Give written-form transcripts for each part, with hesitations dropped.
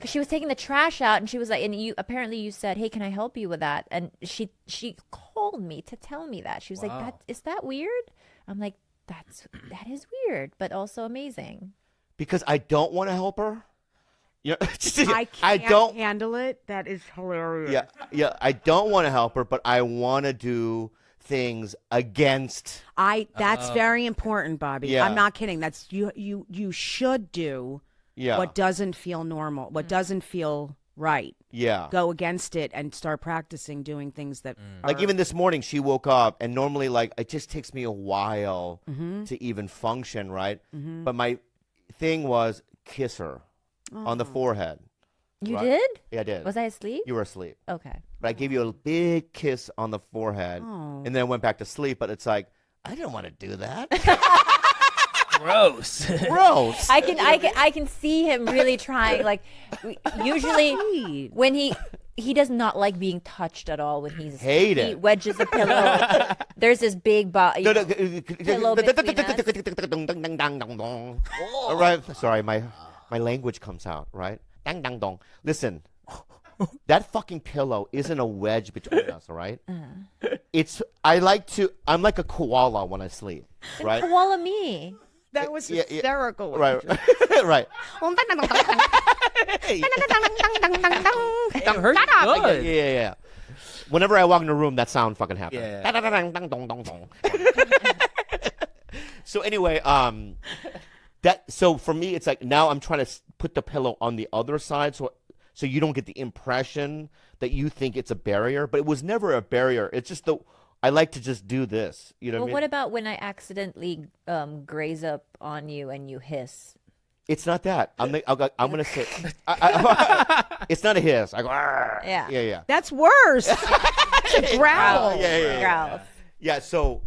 because she was taking the trash out, and she was like, and you said, hey, can I help you with that? And she called me to tell me that. She was like, is that weird? I'm like, that is weird, but also amazing. Because I don't want to help her. Yeah, I don't handle it. That is hilarious. Yeah. I don't want to help her, but I want to do things against. That's very important, Bobby. Yeah. I'm not kidding. That's you should do what doesn't feel normal, what doesn't feel right. Yeah. Go against it and start practicing doing things that like even this morning she woke up and normally like it just takes me a while to even function, right? But my thing was kiss her on the forehead. You did? Yeah, I did. Was I asleep? You were asleep. Okay. But I gave you a big kiss on the forehead, and then I went back to sleep. But it's like, I didn't want to do that. Gross. Gross. I can see him really trying. Like, usually when he does not like being touched at all when he's Hate he it. wedges a pillow. There's this big pillow between us. All right. Sorry, my language comes out, right? Dang, dang, dong. Listen, that fucking pillow isn't a wedge between us, all right? I'm like a koala when I sleep, right? Koala me. that was hysterical. Right, right. It hurts good. Yeah. Whenever I walk in a room, that sound fucking happens. Yeah. So anyway, so for me, it's like now I'm trying to put the pillow on the other side, so you don't get the impression that you think it's a barrier, but it was never a barrier. It's just I like to just do this. You know what I mean? What about when I accidentally graze up on you and you hiss? It's not that. I'm gonna say it's not a hiss. I go. Argh. Yeah. That's worse. It's a growl. Growl. Yeah. So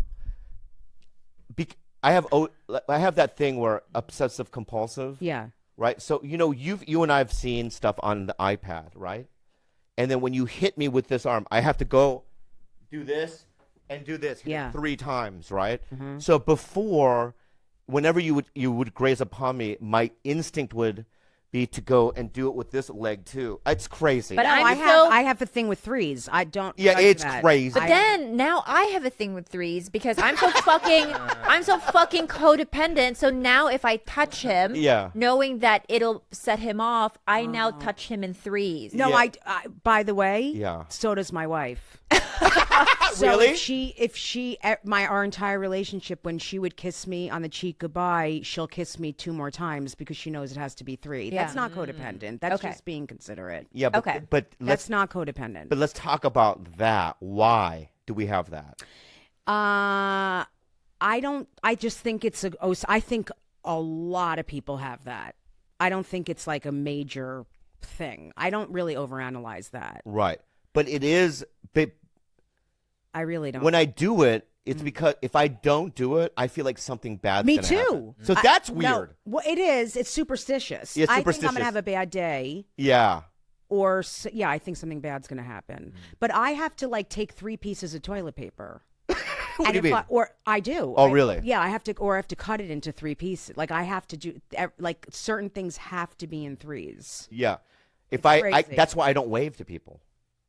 I have that thing where obsessive compulsive. Yeah. Right. So you and I have seen stuff on the iPad, right? And then when you hit me with this arm, I have to go do this and do this 3 times, right? So before, whenever you would graze upon me, my instinct would be to go and do it with this leg too. It's crazy. But I have a thing with threes. I don't. Yeah, like it's that. crazy. But then now I have a thing with threes because I'm so fucking codependent. So now if I touch him, knowing that it'll set him off, I now touch him in threes. No, I by the way, so does my wife. So really? If she our entire relationship, when she would kiss me on the cheek goodbye, she'll kiss me 2 more times because she knows it has to be 3. Yeah. That's not codependent. That's just being considerate. Yeah, but that's not codependent. But let's talk about that. Why do we have that? I don't. I just think it's I think a lot of people have that. I don't think it's like a major thing. I don't really overanalyze that. Right, but it is. I really don't. When I do it, it's because if I don't do it, I feel like something bad's Me gonna too. happen. So that's weird. No, well, it is. It's superstitious. Yeah, I think I'm superstitious. gonna have a bad day. Yeah. Or I think something bad's gonna happen. But I have to like take 3 pieces of toilet paper. What do you mean? I do. Oh, really? Yeah, I have to cut it into 3 pieces. Like I have to do like certain things have to be in 3s. Yeah. If It's I crazy. that's why I don't wave to people.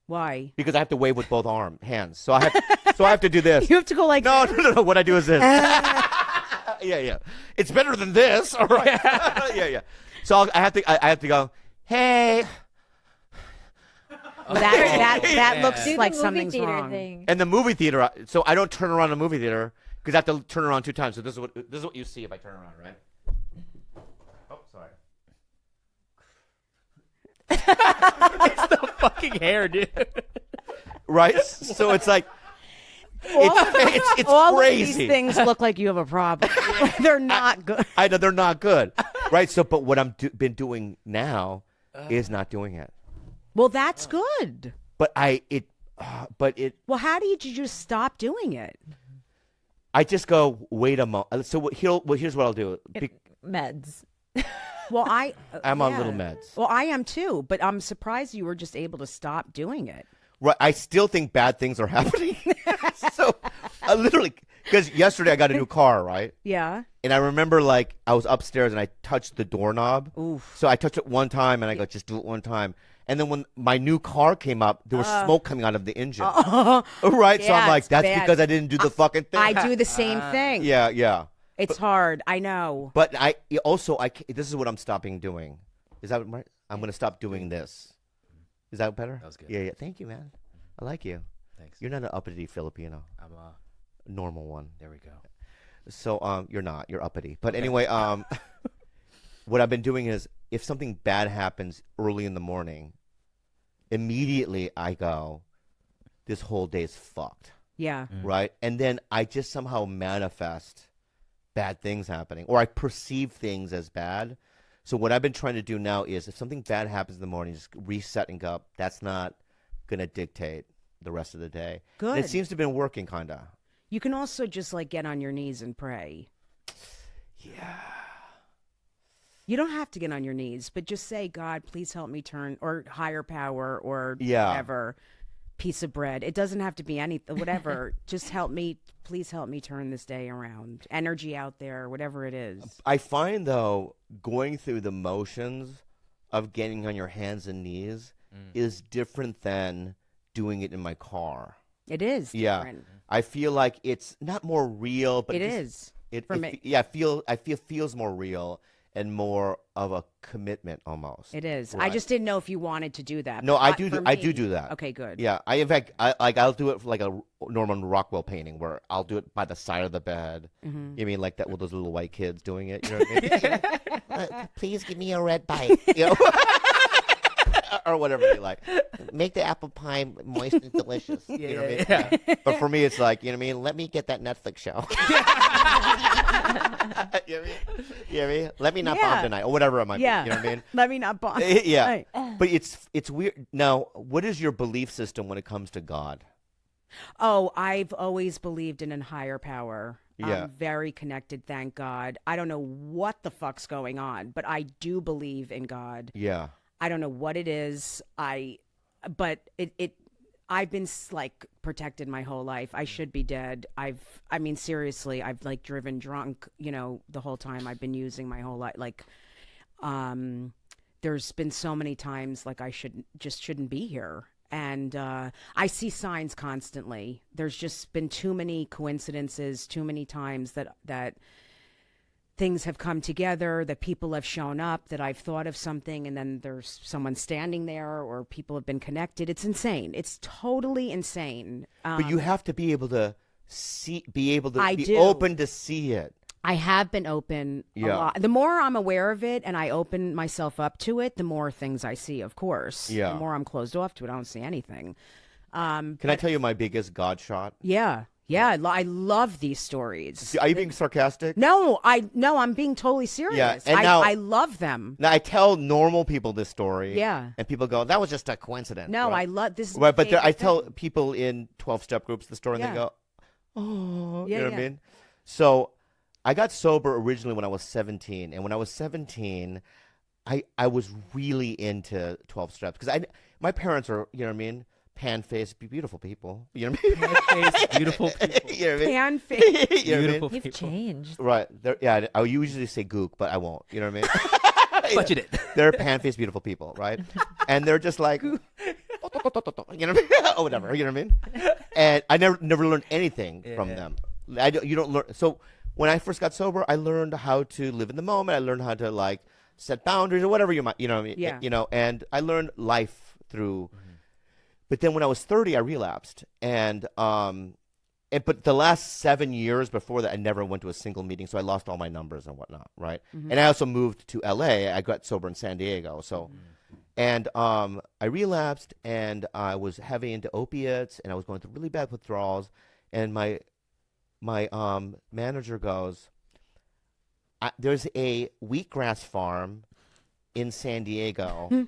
Why? Because I have to wave with both hands. So I have to do this. You have to go like No. What I do is this. Yeah. It's better than this. All right. Yeah. So I have to go, "Hey." That looks Do the like movie something's theater wrong. thing. And the movie theater, so I don't turn around in the movie theater because I have to turn around 2 times. So this is what you see if I turn around, right? Oh, sorry. It's the fucking hair, dude. Right? So it's like it's All crazy. of these things look like you have a problem. They're not good. I know they're not good, right? So, but what I'm been doing now is not doing it. Well, that's good. But Well, how did you just stop doing it? I just go wait a moment. So here's what I'll do. Meds. Well, I'm on little meds. Well, I am too, but I'm surprised you were just able to stop doing it. Right, I still think bad things are happening. So, literally, Because yesterday I got a new car, right? Yeah. And I remember like I was upstairs and I touched the doorknob. Oof. So I touched it one time and I go, just do it one time. And then when my new car came up, there was smoke coming out of the engine. Right? So Yeah, I'm like, it's that's bad. because I didn't do the fucking thing. I do the same thing. Yeah. It's hard. I know. But this is what I'm stopping doing. Is that right? I'm going to stop doing this. Is that better? That was good. Yeah. Thank you, man. I like you. Thanks. You're not an uppity Filipino. I'm Normal one. there we go. So you're not. You're uppity. But anyway, what I've been doing is if something bad happens early in the morning, immediately I go, this whole day is fucked. Yeah. Right? And then I just somehow manifest bad things happening, or I perceive things as bad. So what I've been trying to do now is if something bad happens in the morning, just reset and go, that's not going to dictate the rest of the day. Good. And it seems to have been working, kind of. You can also just like get on your knees and pray. Yeah. You don't have to get on your knees, but just say, God, please help me turn, or higher power, or Yeah. whatever, piece of bread. It doesn't have to be anything, whatever. Just help me, please help me turn this day around. Energy out there, whatever it is. I find, though, going through the motions of getting on your hands and knees is different than doing it in my car. It is Yeah. different. I feel like it's not more real, but It just- is. It, For it me. yeah, I feel feels more real and more of a commitment almost. It is. I Right. just didn't know if you wanted to do that. No, but I for do me- that. Okay, good. Yeah, in fact, I'll do it for like a Norman Rockwell painting where I'll do it by the side of the bed. Mm-hmm. You mean like that with those little white kids doing it? You know what I mean? Please give me a red bite. You know? Or whatever you like. Make the apple pie moist and delicious. You know what I mean? But for me, it's like, you know what I mean? Let me get that Netflix show. You know what I mean? You know what I mean? Let me not bomb tonight, or whatever it might Yeah. be. You know what I mean? Let me not bond. Yeah. Right. But it's weird. Now, what is your belief system when it comes to God? Oh, I've always believed in a higher power. Yeah. I'm very connected, thank God. I don't know what the fuck's going on, but I do believe in God. Yeah. I don't know what it is. But I've been like protected my whole life. I should be dead. I mean, seriously, I've like driven drunk, the whole time I've been using my whole life. Like, there's been so many times like I shouldn't be here. And I see signs constantly. There's just been too many coincidences, too many times that things have come together, that people have shown up, that I've thought of something, and then there's someone standing there, or people have been connected. It's insane. It's totally insane. But you have to be able to be do. open to see it. I have been open a Yeah. lot. The more I'm aware of it and I open myself up to it, the more things I see, of course. Yeah. The more I'm closed off to it, I don't see anything. Can I tell you my biggest God shot? Yeah. Yeah. I love these stories. Are you being sarcastic? No, I'm being totally serious. Yeah, and now- I love them. Now, I tell normal people this story. Yeah. And people go, that was just a coincidence. No, right? I love this. Is Right, my but I favorite tell thing. people in 12-step groups the story, and Yeah. they go, oh, Yeah, you know what I yeah. mean? So I got sober originally when I was 17, and when I was 17, I was really into 12-steps because my parents are, you know what I mean, pan-faced, beautiful people. You know what I mean? Pan-faced, beautiful people. You know what I mean? Fan face. You know what I mean? Beautiful You've people. changed. Right. Yeah, I usually say gook, but I won't. You know what I mean? But you did. They're pan-faced, beautiful people, right? And they're just like, you know what I mean? Or whatever, you know what I mean? And I never learned anything from them. You don't learn. So when I first got sober, I learned how to live in the moment. I learned how to like set boundaries or whatever you might, you know what I mean? Yeah. You know, and I learned life through. But then when I was 30, I relapsed, but the last 7 years before that, I never went to a single meeting, so I lost all my numbers and whatnot, right? And I also moved to LA. I got sober in San Diego, so, and I relapsed, and I was heavy into opiates, and I was going through really bad withdrawals, and my manager goes, "There's a wheatgrass farm in San Diego.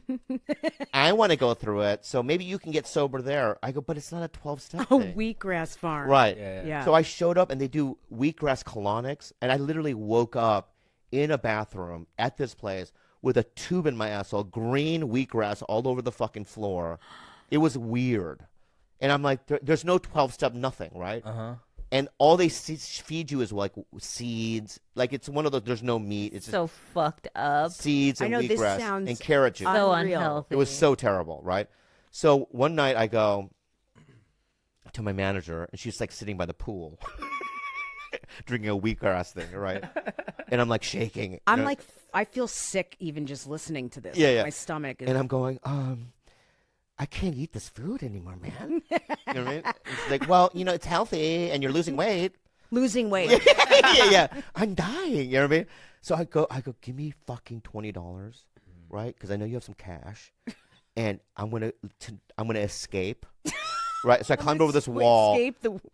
I want to go through it, so maybe you can get sober there." I go, "But it's not a 12-step Oh, thing." wheatgrass farm. Right. Yeah. So I showed up, and they do wheatgrass colonics, and I literally woke up in a bathroom at this place with a tube in my asshole, green wheatgrass all over the fucking floor. It was weird. And I'm like, there's no 12-step nothing, right? and all they feed you is like seeds. Like it's one of those. There's no meat. It's so fucked up. Seeds and this wheatgrass sounds and carrot juice. So unreal. unhealthy. It was so terrible, right? So one night I go to my manager, and she's like sitting by the pool, drinking a wheatgrass thing, right? And I'm like shaking. I'm like, I feel sick even just listening to this. Yeah, yeah. My stomach is. And I'm going, I can't eat this food anymore, man. You know what I mean? It's like, well, it's healthy, and you're losing weight. Losing weight. yeah. I'm dying. You know what I mean? So I go, give me fucking $20, right? Because I know you have some cash, and I'm gonna escape, right? So I climbed over this wall,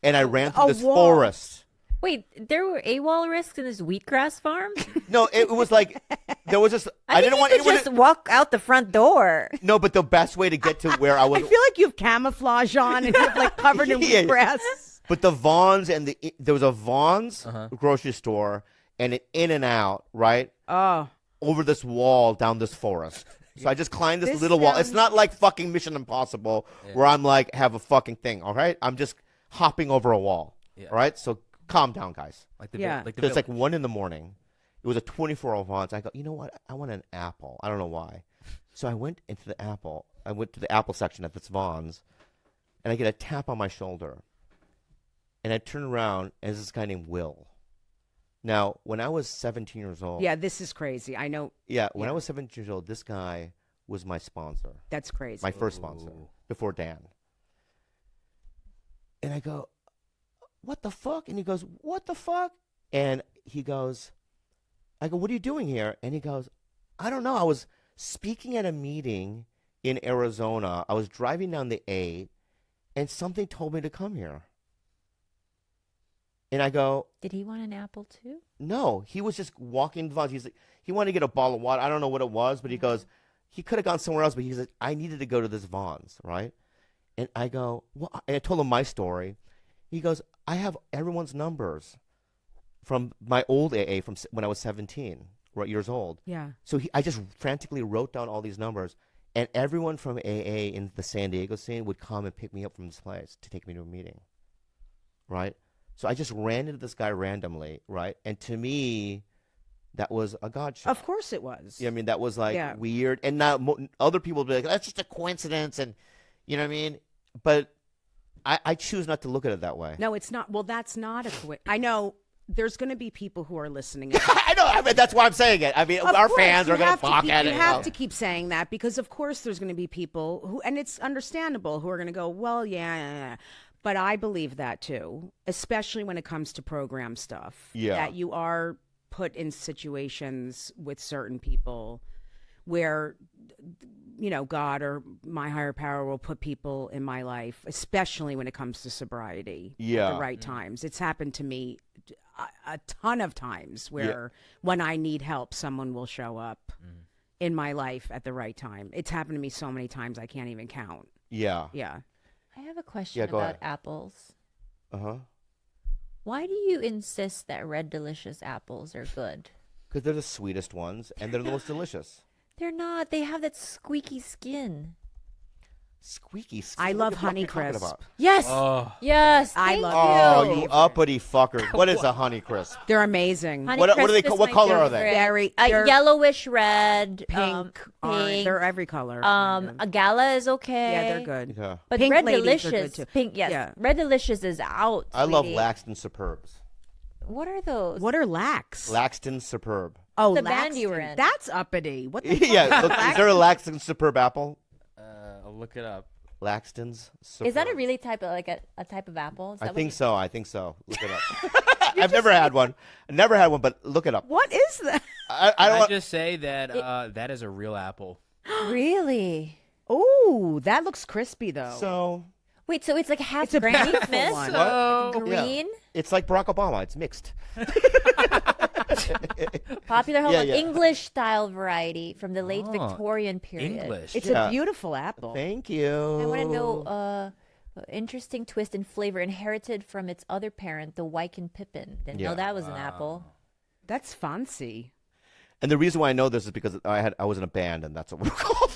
and I ran through this forest. Wait, there were AWOL risks in this wheatgrass farm? No, it was like there was just I didn't want anyone to just walk out the front door. No, but the best way to get to where I was. I feel like you have camouflage on and you're like covered in wheatgrass. But the Vons there was a Vons grocery store and an In-N-Out, right? Oh. Over this wall down this forest. So I just climbed this little wall. It's not like fucking Mission Impossible where I'm like have a fucking thing, all right? I'm just hopping over a wall. Yeah. All right? So calm down, guys. It's like 1 a.m. It was a 24-hour Vons. I go, you know what? I want an apple. I don't know why. So I went into the apple. I went to the apple section at this Vons, and I get a tap on my shoulder. And I turn around, and there's this guy named Will. Now, when I was 17 years old. Yeah, this is crazy. I know. Yeah, when I was 17 years old, this guy was my sponsor. That's crazy. My first sponsor, before Dan. And I go, what the fuck? And he goes, what the fuck? And he goes, I go, what are you doing here? And he goes, I don't know. I was speaking at a meeting in Arizona. I was driving down the 8, and something told me to come here. And I go, did he want an apple too? No, he was just walking. He wanted to get a bottle of water. I don't know what it was, but he goes, he could have gone somewhere else, but he said, I needed to go to this Vons, right? And I go, well, and I told him my story. He goes, I have everyone's numbers from my old AA from when I was 17 years old. Yeah. So I just frantically wrote down all these numbers, and everyone from AA in the San Diego scene would come and pick me up from this place to take me to a meeting, right? So I just ran into this guy randomly, right? And to me, that was a God shot. Of course it was. Yeah, I mean, that was like weird. And now other people would be like, that's just a coincidence. And you know what I mean? But I choose not to look at it that way. No, it's not. Well, that's not a coincidence. I know there's going to be people who are listening. I know. I mean, that's why I'm saying it. I mean, our fans are going to balk at it. You have to keep saying that because, of course, there's going to be people who, and it's understandable, who are going to go, well, yeah. But I believe that too, especially when it comes to program stuff. Yeah. That you are put in situations with certain people where, you know, God or my higher power will put people in my life, especially when it comes to sobriety at the right times. It's happened to me a ton of times where when I need help, someone will show up in my life at the right time. It's happened to me so many times I can't even count. Yeah. Yeah. I have a question about apples. Uh-huh. Why do you insist that Red Delicious apples are good? Because they're the sweetest ones, and they're the most delicious. They're not. They have that squeaky skin. Squeaky skin? I love Honeycrisp. Yes. Yes. I love Oh, you. you uppity fucker. What is a Honeycrisp? They're amazing. What are they? What color are they? Very they're yellowish red, pink, orange. They're every color. A gala is okay. Yeah, they're good. Yeah. But Pink Red ladies are Delicious, good too. pink, yes. Yeah. Red Delicious is out. I love sweetie. Laxton Superbs. What are those? What are lax? Laxton Superb. Oh, The Laxton. band you were in. That's uppity. What the Yeah. Look, is there a Laxton Superb apple? I'll look it up. Laxton's Superb. Is that a really type of a type of apple? Is I that think so. I think so. Look it up. I've never had one. I never had one, but look it up. What is that? I don't I want. just say that that is a real apple. Really? Ooh, that looks crispy though. So Wait, so it's like half It's a Granny beautiful Smith, one. green, it's like Barack Obama. It's mixed. popular home Yeah, of yeah. English style variety from the late Victorian period. English. It's Yeah. a beautiful apple. Thank you. I want to know interesting twist and flavor inherited from its other parent, the Wyken Pippin. Didn't know that was an apple. That's fancy. And the reason why I know this is because I was in a band, and that's what we're called.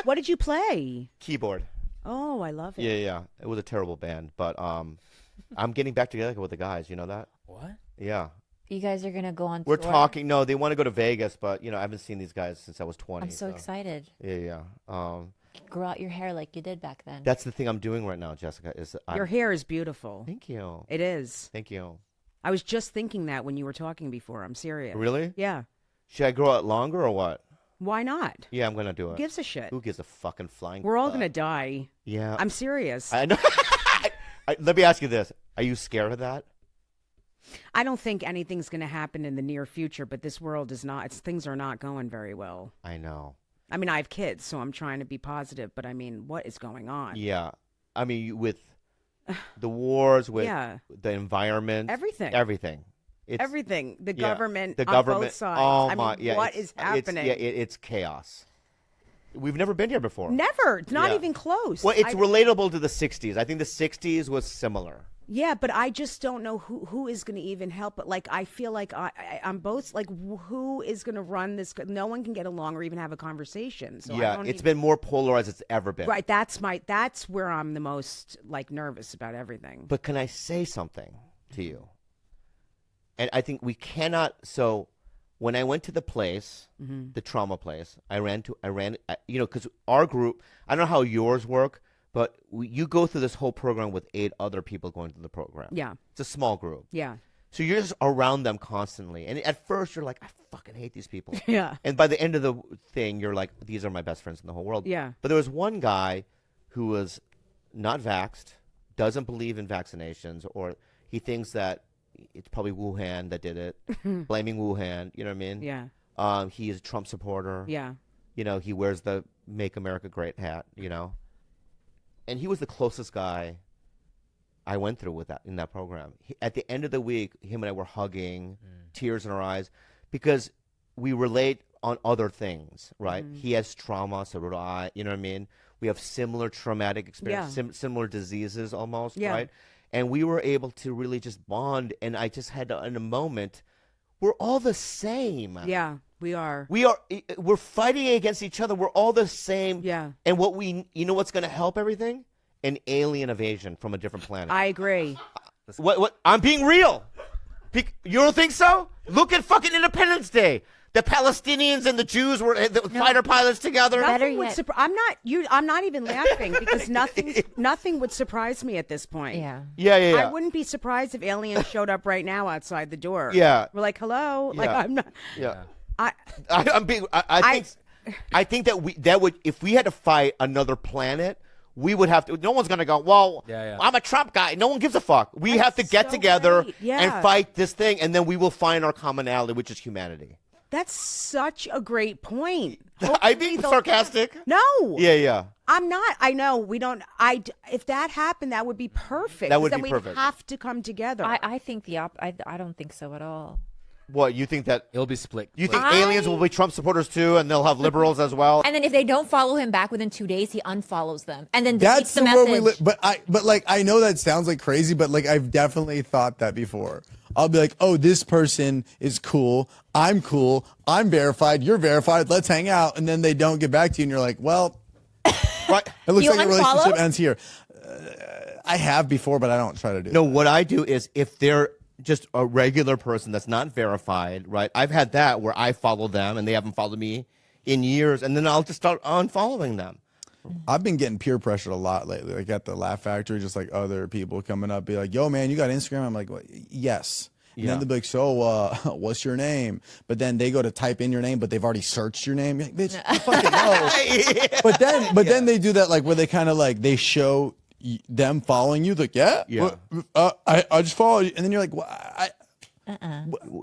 What did you play? Keyboard. Oh, I love it. Yeah. It was a terrible band, but I'm getting back together with the guys. You know that? What? Yeah. You guys are gonna go on We're tour? talking. No, they want to go to Vegas, but I haven't seen these guys since I was 20. I'm so excited. Yeah. Grow out your hair like you did back then. That's the thing I'm doing right now, Jessica. Your hair is beautiful. Thank you. It is. Thank you. I was just thinking that when you were talking before. I'm serious. Really? Yeah. Should I grow it longer or what? Why not? Yeah, I'm gonna do it. Who gives a shit? Who gives a fucking flying? We're all fuck? gonna die. Yeah. I'm serious. I know. Let me ask you this: are you scared of that? I don't think anything's going to happen in the near future, but this world is not. Things are not going very well. I know. I mean, I have kids, so I'm trying to be positive, but I mean, what is going on? Yeah. I mean, with the wars, with the environment, everything. It's, everything. The government, the on government. both sides. Oh I mean, my! Yeah, what is happening? It's chaos. We've never been here before. Never. Not even close. Well, it's relatable to the '60s. I think the '60s was similar. Yeah, but I just don't know who is going to even help. But like, I feel like I'm both like, who is going to run this? No one can get along or even have a conversation. So yeah, it's been more polarized as it's ever been. Right. That's where I'm the most like nervous about everything. But can I say something to you? And I think we cannot. So when I went to the place, the trauma place, I ran, because our group, I don't know how yours work, but you go through this whole program with 8 other people going through the program. Yeah. It's a small group. Yeah. So you're just around them constantly. And at first you're like, I fucking hate these people. Yeah. And by the end of the thing, you're like, these are my best friends in the whole world. Yeah. But there was one guy who was not vaxxed, doesn't believe in vaccinations, or he thinks that it's probably Wuhan that did it, blaming Wuhan, you know what I mean? Yeah. He is a Trump supporter. Yeah. He wears the Make America Great hat, And he was the closest guy I went through with that in that program. At the end of the week, him and I were hugging, tears in our eyes, because we relate on other things, right? He has trauma, so do I, you know what I mean? We have similar traumatic experiences, similar diseases almost, right? And we were able to really just bond, and I just had to, in a moment, we're all the same. Yeah, we are. We're fighting against each other. We're all the same. Yeah. And what's going to help everything? An invasion from a different planet. I agree. What? I'm being real. You don't think so? Look at fucking Independence Day. The Palestinians and the Jews were fighter pilots together. Nothing would I'm not even laughing because nothing would surprise me at this point. Yeah. I wouldn't be surprised if aliens showed up right now outside the door. Yeah. We're like, hello. Yeah. Like I'm not. Yeah. I think that would if we had to fight another planet, we would have to. No one's gonna go. Well, I'm a Trump guy. No one gives a fuck. We have to get together and fight this thing, and then we will find our commonality, which is humanity. That's such a great point. I'm being sarcastic. No. Yeah. I'm not. I know we don't. If that happened, that would be perfect. That would be then perfect. We'd have to come together. I think I don't think so at all. What, you think that it'll be split? You think aliens will be Trump supporters too, and they'll have liberals as well? And then if they don't follow him back within 2 days, he unfollows them, and then that's deletes the message. But like I know that sounds like crazy, but like I've definitely thought that before. I'll be like, oh, this person is cool. I'm verified. You're verified. Let's hang out. And then they don't get back to you, and you're like, well, right. It looks like a relationship ends here. I have before, but I don't try to do. No, what I do is if they're just a regular person that's not verified, right? I've had that where I follow them and they haven't followed me in years, and then I'll just start unfollowing them. I've been getting peer pressured a lot lately. Like at the Laugh Factory, just like other people coming up, be like, yo, man, you got Instagram? I'm like, well, yes. And then they'll be like, so what's your name? But then they go to type in your name, but they've already searched your name. You're like, bitch, you fucking know. But then they do that like where they kind of like, they show them following you. Like, I just follow you. And then you're like, well,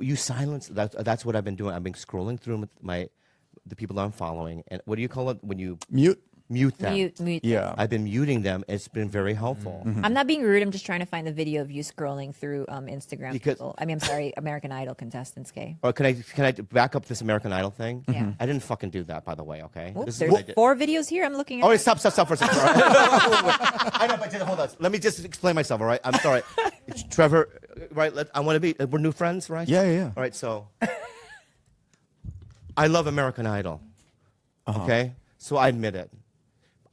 you silence. That's what I've been doing. I've been scrolling through the people I'm following. And what do you call it when you mute them? Mute. Yeah. I've been muting them. It's been very helpful. Mm-hmm. I'm not being rude. I'm just trying to find the video of you scrolling through Instagram. I'm sorry, American Idol contestants, Kay. Or can I back up this American Idol thing? Yeah. I didn't fucking do that, by the way. Okay. Oops, there's 4 videos here. I'm looking at. All right, stop for a second. I know, but hold on. Let me just explain myself. All right. I'm sorry. It's Trevor. Right. I want to be. We're new friends, right? Yeah. All right. So I love American Idol. Okay. So I admit it.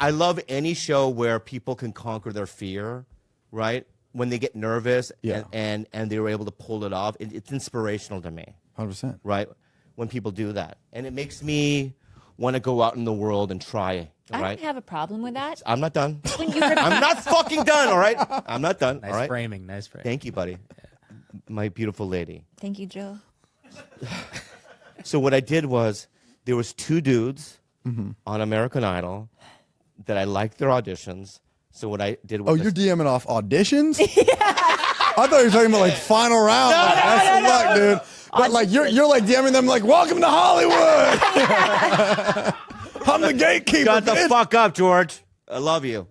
I love any show where people can conquer their fear, right? when they get nervous Yeah. and they were able to pull it off, it's inspirational to me. 100%. Right? When people do that. And it makes me want to go out in the world and try, I right? don't have a problem with that. I'm not done. When you I'm not fucking done, all right? I'm not done, Nice all right? framing. Nice framing. Thank you, buddy. My beautiful lady. Thank you, Joe. So what I did was there was 2 dudes on American Idol that I liked their auditions. So what I did was Oh, you're DMing off auditions? I thought you were talking about like final round. Like, best of luck, dude. But like you're like DMing them like, welcome to Hollywood. I'm the gatekeeper. Shut the bitch. fuck up, George. I love you.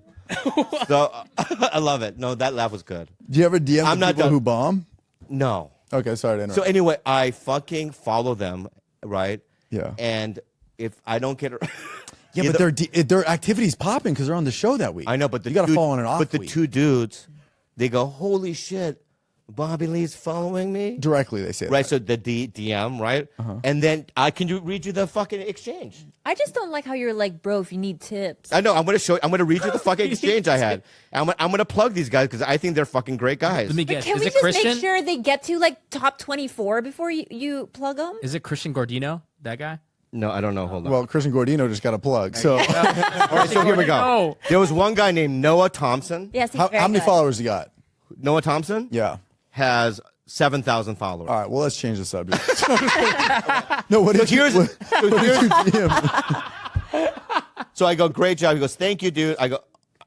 So I love it. No, that laugh was good. Do you ever DM I'm the not people done. who bomb? No. Okay, sorry to interrupt. So anyway, I fucking follow them, right? Yeah. And if I don't get Yeah, but their activity's popping because they're on the show that week. I know, but you got to fall on an off But the week. 2 dudes, they go, "Holy shit, Bobby Lee's following me." Directly, they say Right, that. so the DM, right? And then I can read you the fucking exchange. I just don't like how you're like, bro, if you need tips. I know. I'm gonna read you the fucking exchange I had. I'm gonna plug these guys because I think they're fucking great guys. Let me But guess. can Is we it just Christian? make sure they get to like top 24 before you plug them? Is it Christian Gordino? That guy? No, I don't know. Hold on. Well, Christian Gordino just got a plug. So All right, so here we go. No. There was one guy named Noah Thompson. Yes, he's how very many good. followers you got? Noah Thompson Yeah. has 7,000 followers. All right, well, let's change the subject. No, what So did you here's, what so here's did you DM? so I go, great job. He goes, thank you, dude. I go,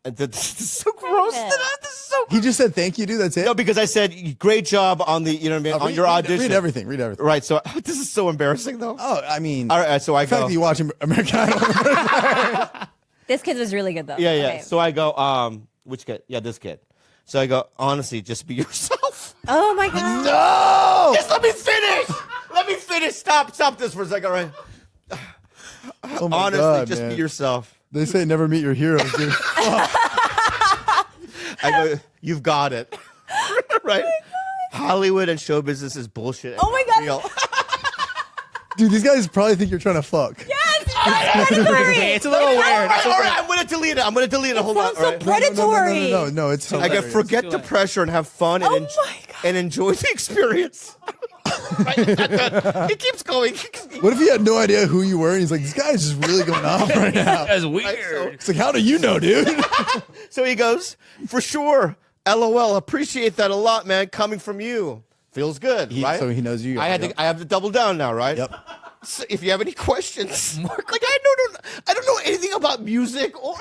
this is so gross. Good. This is so He just said thank you, dude. That's it? No, because I said, great job on the, you know what I mean, on your audition. Read everything. Read everything. Right, so this is so embarrassing, though. Oh, I mean, All right, so I the fact go, that you watch American Idol. This kid was really good though. yeah. Okay. So I go, which kid? Yeah, this kid. So I go, honestly, just be yourself. Oh my god. No! Just let me finish. Let me finish. Stop this for a second, all right? Oh my Honestly, God, just man. be yourself. They say never meet your heroes, dude. I go, you've got it. Right? Hollywood and show business is bullshit. Oh my God. Real. Dude, these guys probably think you're trying to fuck. Yes, predatory. It's a little weird. All right, I'm going to delete it. Hold on. Sounds all so right. predatory. No, it's I go, hilarious. forget the pressure and have fun and, Oh my God. and enjoy the experience. Right? It's not good. He keeps going. What if he had no idea who you were and he's like, this guy's just really going off right now? That's weird. It's like, how do you know, dude? So he goes, for sure. LOL. Appreciate that a lot, man. Coming from you. Feels good, right? So he knows you. I have to double down now, right? Yep. So if you have any questions, like I don't know anything about music or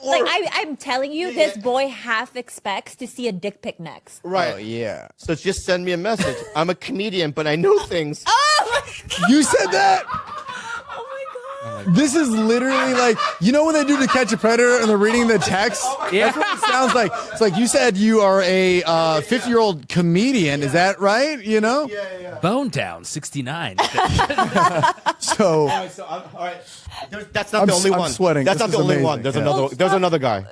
Like I'm telling you, this boy half expects to see a dick pic next. right. Oh, yeah. So just send me a message. I'm a comedian, but I know things. Oh my god. You said that? Oh my god. This is literally like, you know when they do To Catch a Predator and they're reading the text? Yeah. That's what it sounds like. It's like you said you are a 50-year-old comedian. Is that right? You know? Yeah. Bone Down 69. So, All right. That's not the only I'm one. sweating. That's This not the is only amazing. one. There's Yeah. another. There's another guy.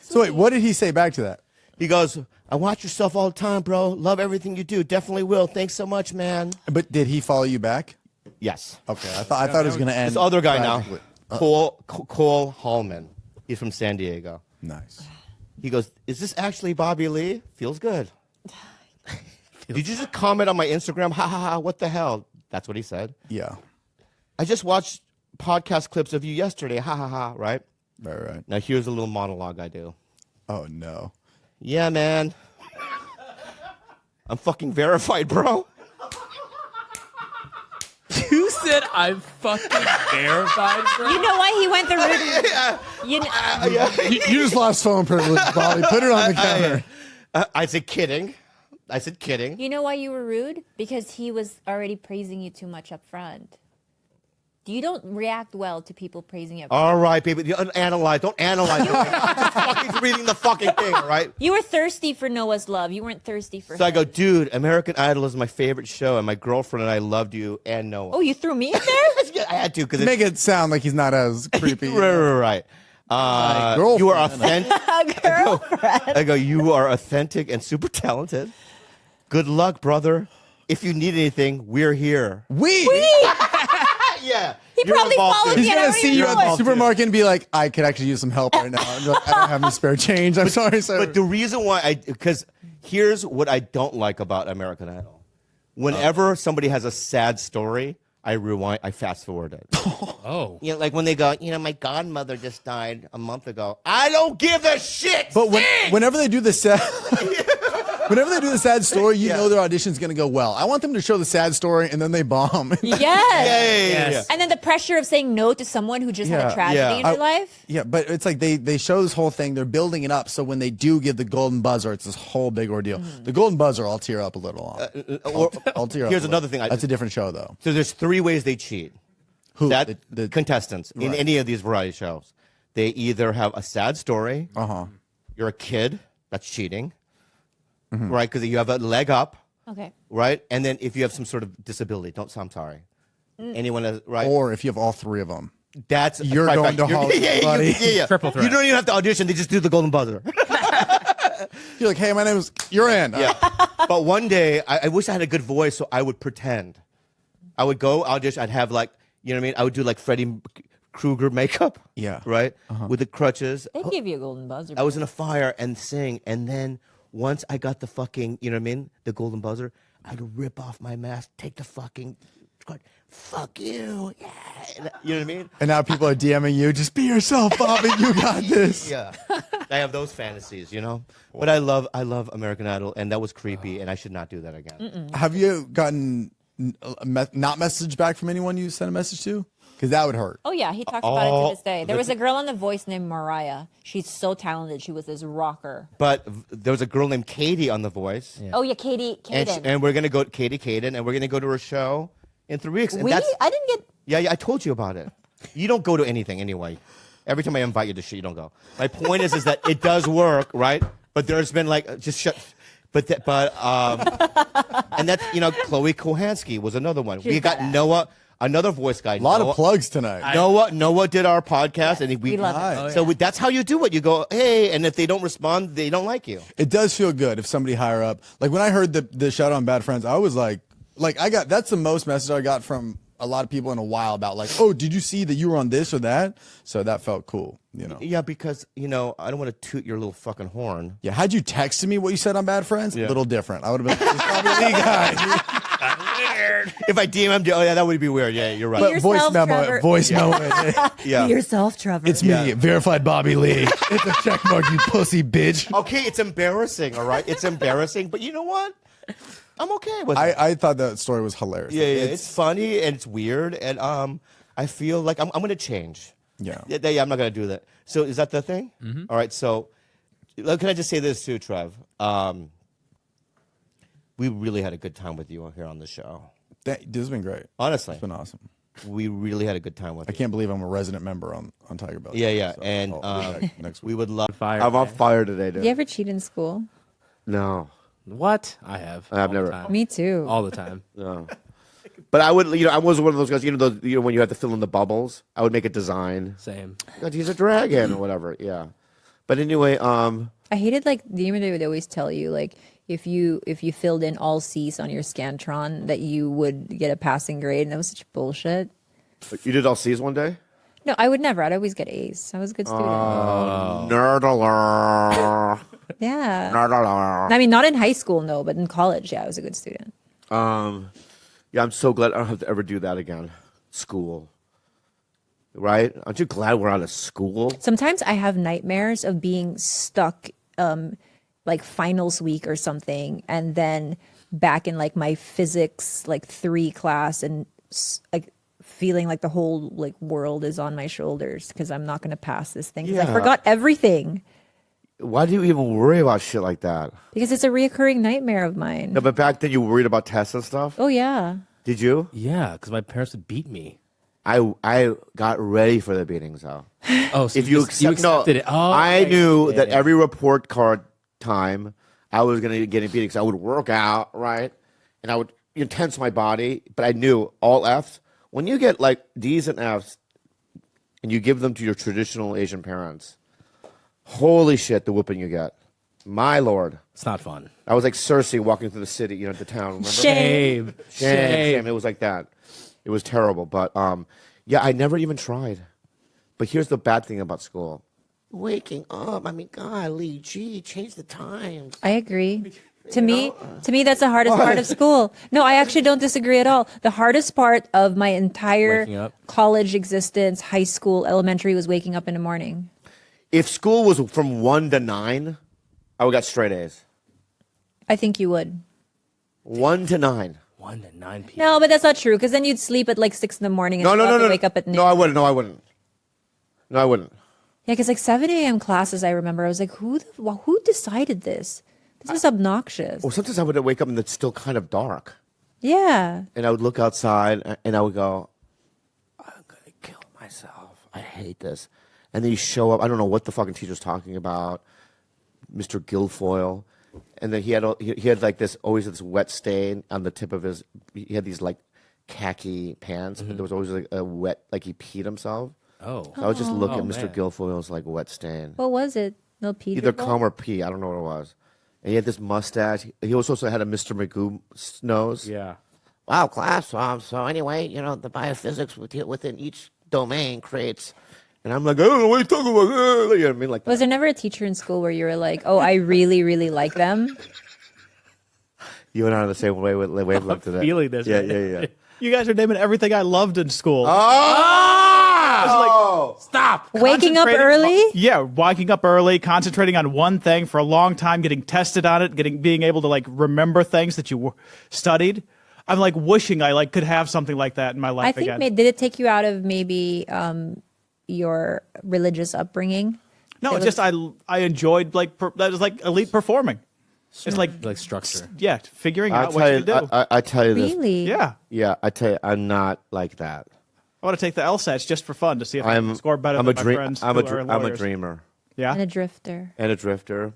so wait, what did he say back to that? He goes, I watch yourself all the time, bro. Love everything you do. Definitely will. Thanks so much, man. But did he follow you back? Yes. Okay, I thought it was going to end. This other guy now, tragically. Cole Hallman. He's from San Diego. Nice. He goes, is this actually Bobby Lee? Feels good. Did you just comment on my Instagram? Ha ha ha, what the hell? That's what he said. Yeah. I just watched podcast clips of you yesterday. Ha ha ha, right? Right. Now here's a little monologue I do. Oh, no. Yeah, man. I'm fucking verified, bro. You said I'm fucking verified, bro. You know why he went the route? You know, You just lost phone privilege, Bobby. Put it on the counter. I said kidding. I said kidding. you know why you were rude? Because he was already praising you too much up front. You don't react well to people praising you up front. All right, baby. Don't analyze it. I'm just fucking reading the fucking thing, all right? You were thirsty for Noah's love. You weren't thirsty for So I him. go, dude, American Idol is my favorite show, and my girlfriend and I loved you and Noah. Oh, you threw me in there? Yeah, I had to because Make it sound like he's not as creepy. right. girlfriend. You are authentic. Girlfriend. I go, you are authentic and super talented. Good luck, brother. If you need anything, we're here. We? Yeah. He probably followed He's me. and I gonna don't see even you know at it. the supermarket and be like, I could actually use some help right now. And you're like, I don't have any spare change. I'm sorry, sir. But the reason why because here's what I don't like about American Idol. Whenever somebody has a sad story, I rewind, I fast forward it. Oh. You know, like when they go, my godmother just died a month ago. I don't give a shit. But whenever they do the sad, whenever they do the sad story, you know their audition's gonna go well. I want them to show the sad story and then they bomb. Yes. Yeah. And then the pressure of saying no to someone who just had a tragedy in their life. Yeah, but it's like they show this whole thing. They're building it up, so when they do give the golden buzzer, it's this whole big ordeal. The golden buzzer, I'll tear up a little on. I'll tear up. Here's a another little. thing. That's a different show, though. So there's 3 ways they cheat. Who? That The contestants in Right. any of these variety shows, they either have a sad story. You're a kid. That's cheating, right? Because you have a leg up, Okay. right? And then if you have some sort of disability, I'm sorry. Anyone has, right? Or if you have all 3 of them. That's a You're going to Hollywood, buddy. Yeah. Triple threat. You don't even have to audition. They just do the golden buzzer. You're like, hey, my name is. You're in. Yeah. But one day, I wish I had a good voice, so I would pretend. I would go audition. I'd have like, you know what I mean? I would do like Freddie Krueger makeup. Yeah. Right? With the crutches. They give you a golden buzzer. I was in a fire and sing. And then once I got the fucking, you know what I mean? The golden buzzer, I'd rip off my mask, take the fucking, fuck you. Yeah. You know what I mean? And now people are DMing you. Just be yourself, Bobby. You got this. Yeah. I have those fantasies, you know? But I love American Idol, and that was creepy, and I should not do that again. Have you gotten not message back from anyone you sent a message to? Because that would hurt. Oh yeah, he talks about it to this day. There was a girl on The Voice named Mariah. She's so talented. She was this rocker. But there was a girl named Katie on The Voice. Oh yeah, Katie. Kaden. And we're going to go, Katie Kaden, and we're going to go to her show in 3 weeks. And I didn't get. Yeah, I told you about it. You don't go to anything anyway. Every time I invite you to shit, you don't go. My point is that it does work, right? But there's been like, just shut. And that's, Chloe Kohansky was another one. We got badass. Noah, another voice guy. A lot of plugs tonight. Noah did our podcast, and We love it. Nice. So that's how you do it. You go, hey, and if they don't respond, they don't like you. It does feel good if somebody higher up. Like when I heard the shout out on Bad Friends, I was like that's the most message I got from a lot of people in a while about like, oh, did you see that you were on this or that? So that felt cool, Yeah, because, I don't want to toot your little fucking horn. Yeah, had you texted me what you said on Bad Friends, Yeah. a little different. I would have been, it's probably Lee guy. If I DM'd you, oh yeah, that would be weird. Yeah, you're right. But yourself, voice memo, Trevor. voice memo. yeah. Be yourself, Trevor. It's me, verified Bobby Lee. It's a check mark, you pussy bitch. Okay, it's embarrassing, all right? It's embarrassing, but you know what? I'm okay with it. I thought that story was hilarious. Yeah, it's funny and it's weird, and I feel like I'm going to change. Yeah. Yeah, I'm not going to do that. So is that the thing? Mm-hmm. All right, so can I just say this too, Trev? We really had a good time with you here on the show. This has been great. Honestly. It's been awesome. We really had a good time with I you. can't believe I'm a resident member on Tiger Belly. Yeah, So and I'll be back next week. we would love Fire. I'm on fire today, dude. Do you ever cheat in school? No, What? I have. I've all never- The time. Me too. All the time. no. But I would, I was one of those guys. When you have to fill in the bubbles, I would make a design. Same. God, he's a dragon or whatever. Yeah. But anyway, I hated do you remember they would always tell you like if you filled in all C's on your Scantron that you would get a passing grade, and that was such bullshit. you did all C's one day. No, I would never. I'd always get A's. I was a good student. Nerd alert. Yeah. Nerd alert. I mean, not in high school, no, but in college, yeah, I was a good student. Yeah, I'm so glad I don't have to ever do that again. School. Right? Aren't you glad we're out of school? Sometimes I have nightmares of being stuck, like finals week or something, and then back in like my physics 3 class, and like feeling like the whole like world is on my shoulders because I'm not going to pass this thing. 'Cause I Yeah. forgot everything Why do you even worry about shit like that? because it's a reoccurring nightmare of mine. No, but back then you worried about tests and stuff. Oh yeah. Did you? Yeah, because my parents would beat me. I got ready for the beatings though. Oh, so If you, just- you accepted it. Oh, I okay. knew Yeah, that yeah. every report card time I was going to get a beating. So I would work out, right? And I would tense my body, but I knew all F's. When you get like D's and F's and you give them to your traditional Asian parents, holy shit, the whooping you get. My Lord. It's not fun. I was like Cersei walking through the city, the town. Remember? Shame. Shame. It was like that. It was terrible. But Yeah, I never even tried. But here's the bad thing about school. Waking up. I mean, golly, gee, change the times. I agree. To me, that's the hardest part of school. No, I actually don't disagree at all. The hardest part of my Waking entire up. college existence, high school, elementary, was waking up in the morning. If school was from 1 to 9, I would got straight A's. I think you would. 1 to 9. 1 to 9 p.m. No, but that's not true because then you'd sleep at like 6 in the morning and wake up at noon. No, I wouldn't. No, I wouldn't. No, I wouldn't. Yeah, because like 7 a.m. classes, I remember I was like, who decided this? This is obnoxious. Or sometimes I would wake up and it's still kind of dark. Yeah. And I would look outside and I would go, I'm going to kill myself. I hate this. And then you show up. I don't know what the fucking teacher's talking about. Mr. Guilfoyle. And then he had like this, always this wet stain on the tip of his, he had these like khaki pants, but there was always like a wet, like he peed himself. Oh. So I would just look at Mr. man. Guilfoyle's like wet stain. What was it? No pee. Either cum or pee. I don't know what it was. And he had this mustache. He also had a Mr. Magoo nose. Yeah. Wow, class. So anyway, the biophysics within each domain creates. And I'm like, I don't know what you're talking about. You know what I mean? Like, Was there never a teacher in school where you were like, oh, I really, really like them? you and I are the same wavelength to that. Feeling this. Yeah, right? yeah, yeah. You guys are naming everything I loved in school. Oh! Stop. Waking up Concentrating- early? Yeah, waking up early, concentrating on one thing for a long time, getting tested on it, being able to like remember things that you studied. I'm like wishing I like could have something like that in my life I think, again. did it take you out of maybe your religious upbringing? No, it's just I enjoyed that was like elite performing. It's like structure. yeah, figuring I out what you do. I tell you this. Really? Yeah, Yeah, I tell you, I'm not like that. I want to take the LSATs just for fun to see if I can score better I'm than a my friends. I'm who a are I'm a lawyers. dreamer Yeah, And a drifter. and a drifter.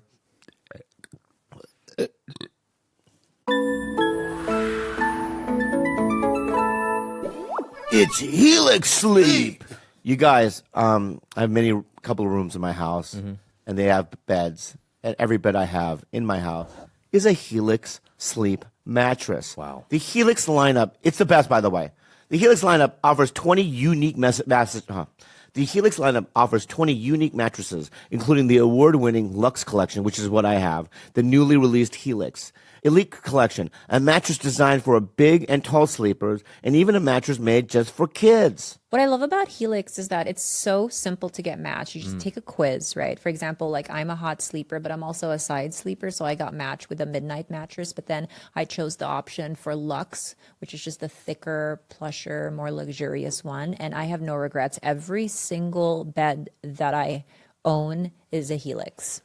It's Helix sleep. You guys, I have couple of rooms in my house, and they have beds. And every bed I have in my house is a Helix sleep mattress. Wow. The Helix lineup, it's the best, by the way. The Helix lineup offers 20 unique The Helix lineup offers 20 unique mattresses, including the award-winning Luxe Collection, which is what I have, the newly released Helix Elite Collection, a mattress designed for big and tall sleepers, and even a mattress made just for kids. What I love about Helix is that it's so simple to get matched. You just take a quiz, right? For example, like I'm a hot sleeper, but I'm also a side sleeper. So I got matched with a midnight mattress, but then I chose the option for Luxe, which is just the thicker, plusher, more luxurious one. And I have no regrets. Every single bed that I own is a Helix.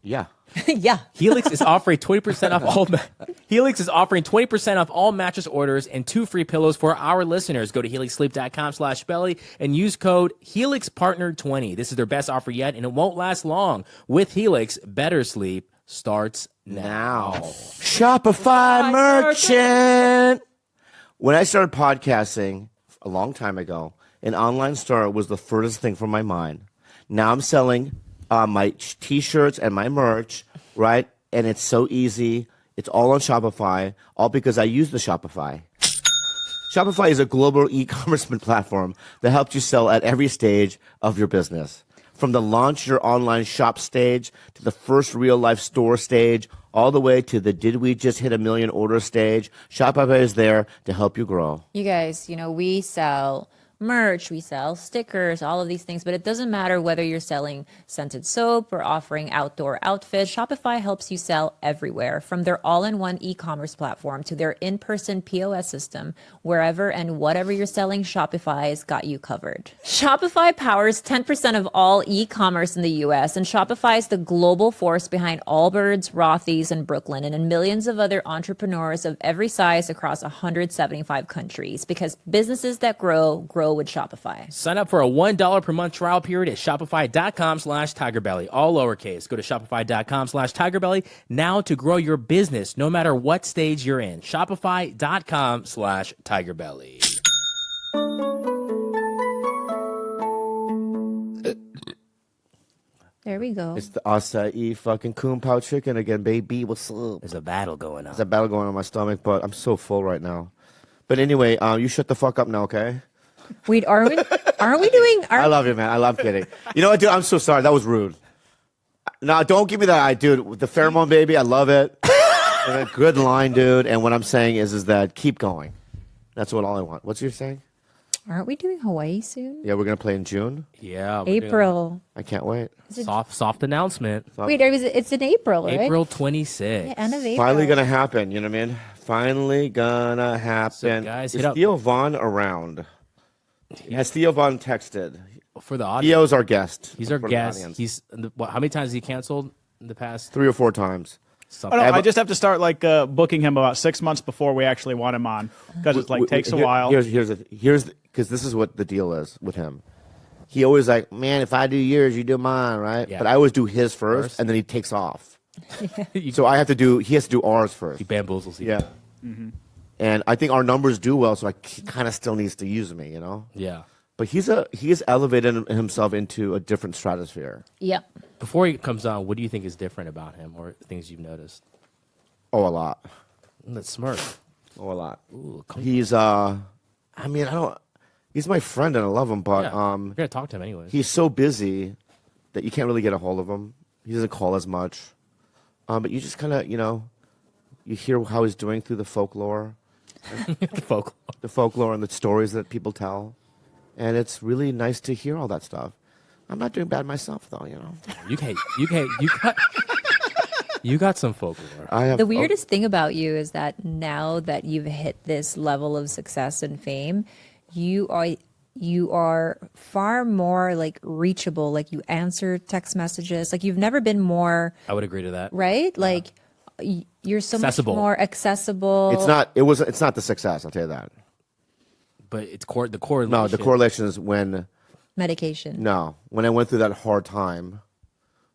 Yeah. Yeah. Helix is offering 20% off all. Helix is offering 20% off all mattress orders and 2 free pillows for our listeners. Go to helixsleep.com/belly and use code HelixPartner20. This is their best offer yet, and it won't last long. With Helix, better sleep starts now. Shopify merchant. When I started podcasting a long time ago, an online store was the furthest thing from my mind. Now I'm selling my t-shirts and my merch, right? And it's so easy. It's all on Shopify, all because I use the Shopify. Shopify is a global e-commerce platform that helps you sell at every stage of your business. From the launch your online shop stage to the first real-life store stage, all the way to the did we just hit 1 million order stage, Shopify is there to help you grow. You guys, we sell merch, we sell stickers, all of these things, but it doesn't matter whether you're selling scented soap or offering outdoor outfits. Shopify helps you sell everywhere, from their all-in-one e-commerce platform to their in-person POS system. Wherever and whatever you're selling, Shopify's got you covered. Shopify powers 10% of all e-commerce in the US, and Shopify is the global force behind Allbirds, Rothy's, and Brooklyn, and millions of other entrepreneurs of every size across 175 countries, because businesses that grow with Shopify. Sign up for a $1 per month trial period at shopify.com/tigerbelly, all lowercase. Go to shopify.com/tigerbelly now to grow your business no matter what stage you're in. Shopify.com/tigerbelly. There we go. It's the acai fucking Kung Pao chicken again, baby. What's up? There's a battle going on. There's a battle going on in my stomach, but I'm so full right now. But anyway, you shut the fuck up now, okay? Wait, aren't we doing? I love you, man. I love kidding. You know what, dude? I'm so sorry. That was rude. No, don't give me that. Dude, the pheromone baby, I love it. And a good line, dude. And what I'm saying is that keep going. That's all I want. What's you saying? Aren't we doing Hawaii soon? Yeah, we're gonna play in June. Yeah. we're doing April. I can't wait. Soft announcement. Wait, it's in April, right? April 26th. Yeah, end of April. Finally gonna happen. You know what I mean? Finally gonna happen. So, guys, is hit up- Theo Vaughn around? Has Theo Vaughn texted? For the audience. Theo's our guest. He's our For the guest. audience. He's how many times has he canceled in the past? 3 or 4 times. Oh, no, I just have to start booking him about 6 months before we actually want him on because it takes a while. Here's because this is what the deal is with him. He always like, man, if I do yours, you do mine, right? Yeah. But I always do his first, and then he takes off. So he has to do ours first. He bamboozles you. Yeah. And I think our numbers do well, so he kind of still needs to use me, you know. Yeah. But he has elevated himself into a different stratosphere. Yep. Before he comes on, what do you think is different about him or things you've noticed? Oh, a lot. That smirk. Oh, a lot. Ooh, He's he's my friend and I love him, but yeah. We're gonna talk to him anyways. he's so busy that you can't really get a hold of him. He doesn't call as much. But you just kind of, you hear how he's doing through the folklore. The folklore and the stories that people tell. And it's really nice to hear all that stuff. I'm not doing bad myself, though, You got some folklore. I have The weirdest thing about you is that now that you've hit this level of success and fame, you are far more reachable. Like you answer text messages. Like you've never been more. I would agree to that. Right? Like you're so Accessible. much more accessible. It's not the success, I'll tell you that. But it's the correlation. No, the correlation is when medication. when I went through that hard time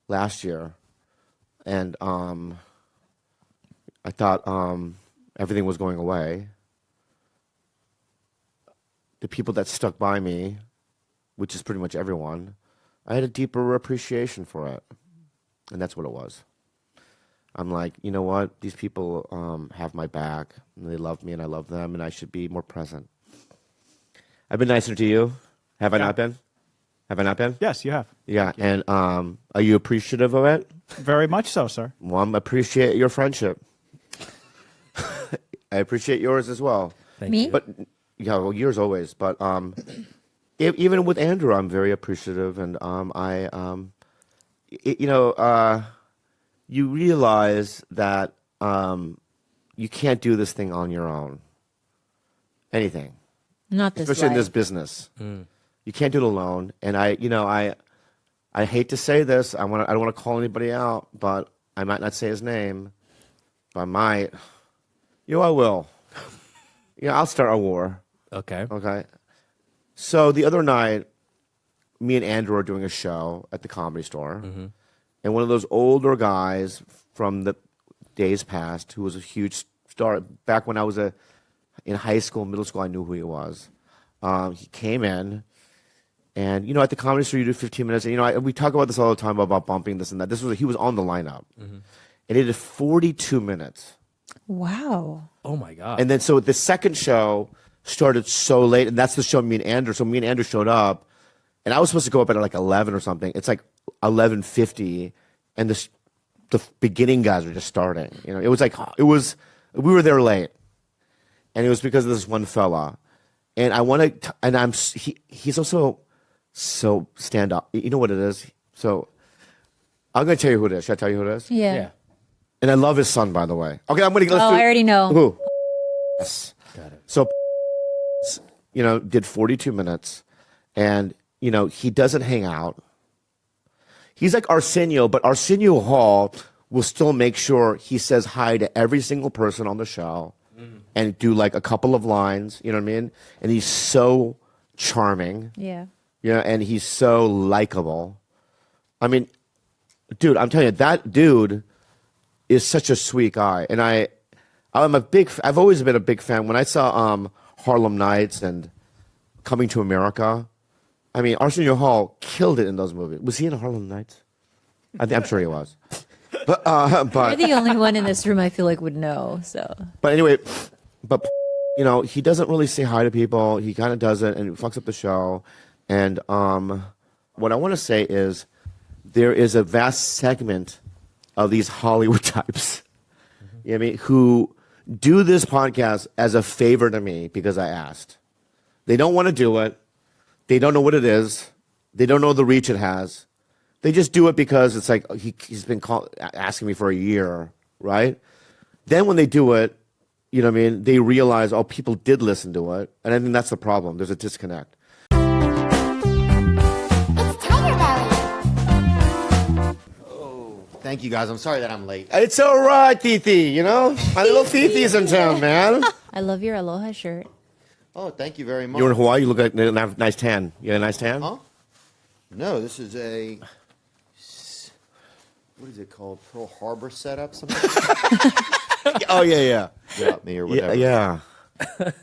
last year, and I thought everything was going away. The people that stuck by me, which is pretty much everyone, I had a deeper appreciation for it, and that's what it was. I'm like, you know what? These people have my back, and they love me, and I love them, and I should be more present. I've been nicer to you. Have I not been? Have I not been? Yes, you have. Yeah, and are you appreciative of it? Very much so, sir. Well, I appreciate your friendship. I appreciate yours as well. Me? But yours always. But even with Andrew, I'm very appreciative, and you realize that you can't do this thing on your own. Anything. Not this Especially in life. this business. You can't do it alone. And I hate to say this. I don't want to call anybody out, but I might not say his name. But I might. I will. I'll start a war. Okay. Okay. So the other night, me and Andrew are doing a show at the Comedy Store. And one of those older guys from the days past who was a huge star, back when I was in high school, middle school, I knew who he was. He came in, and at the Comedy Store, you do 15 minutes. And we talk about this all the time about bumping this and that. He was on the lineup, and he did 42 minutes. Wow. Oh my god. And then so the second show started so late, and that's the show me and Andrew. So me and Andrew showed up, and I was supposed to go up at 11 or something. It's 11:50, and the beginning guys are just starting. We were there late. And it was because of this one fella, and he's also so stand up. You know what it is? So I'm going to tell you who it is. Should I tell you who it is? Yeah. And I love his son, by the way. Okay, let's do I already know. who. Yes. Got it. So, did 42 minutes, and he doesn't hang out. He's like Arsenio, but Arsenio Hall will still make sure he says hi to every single person on the show. And do a couple of lines, you know what I mean? And he's so charming. Yeah. And he's so likable. I mean, dude, I'm telling you, that dude is such a sweet guy. And I've always been a big fan. When I saw Harlem Nights and Coming to America, I mean, Arsenio Hall killed it in those movies. Was he in Harlem Nights? I'm sure he was. But You're the only one in this room I feel like would know. So. But anyway, you know, he doesn't really say hi to people. He kind of does it, and it fucks up the show. And what I want to say is there is a vast segment of these Hollywood types, you know what I mean, who do this podcast as a favor to me because I asked. They don't want to do it. They don't know what it is. They don't know the reach it has. They just do it because it's like he's been asking me for a year, right? Then when they do it, you know what I mean, they realize, oh, people did listen to it. And I think that's the problem. There's a disconnect. Thank you, guys. I'm sorry that I'm late. It's all right, Titi, you know? My little Titi's in town, man. I love your aloha shirt. Oh, thank you very much. You're in Hawaii, you look like a nice tan. You got a nice tan? Huh? No, this is a... What is it called? Pearl Harbor setup? Something? Oh, yeah. Got me or whatever. Yeah.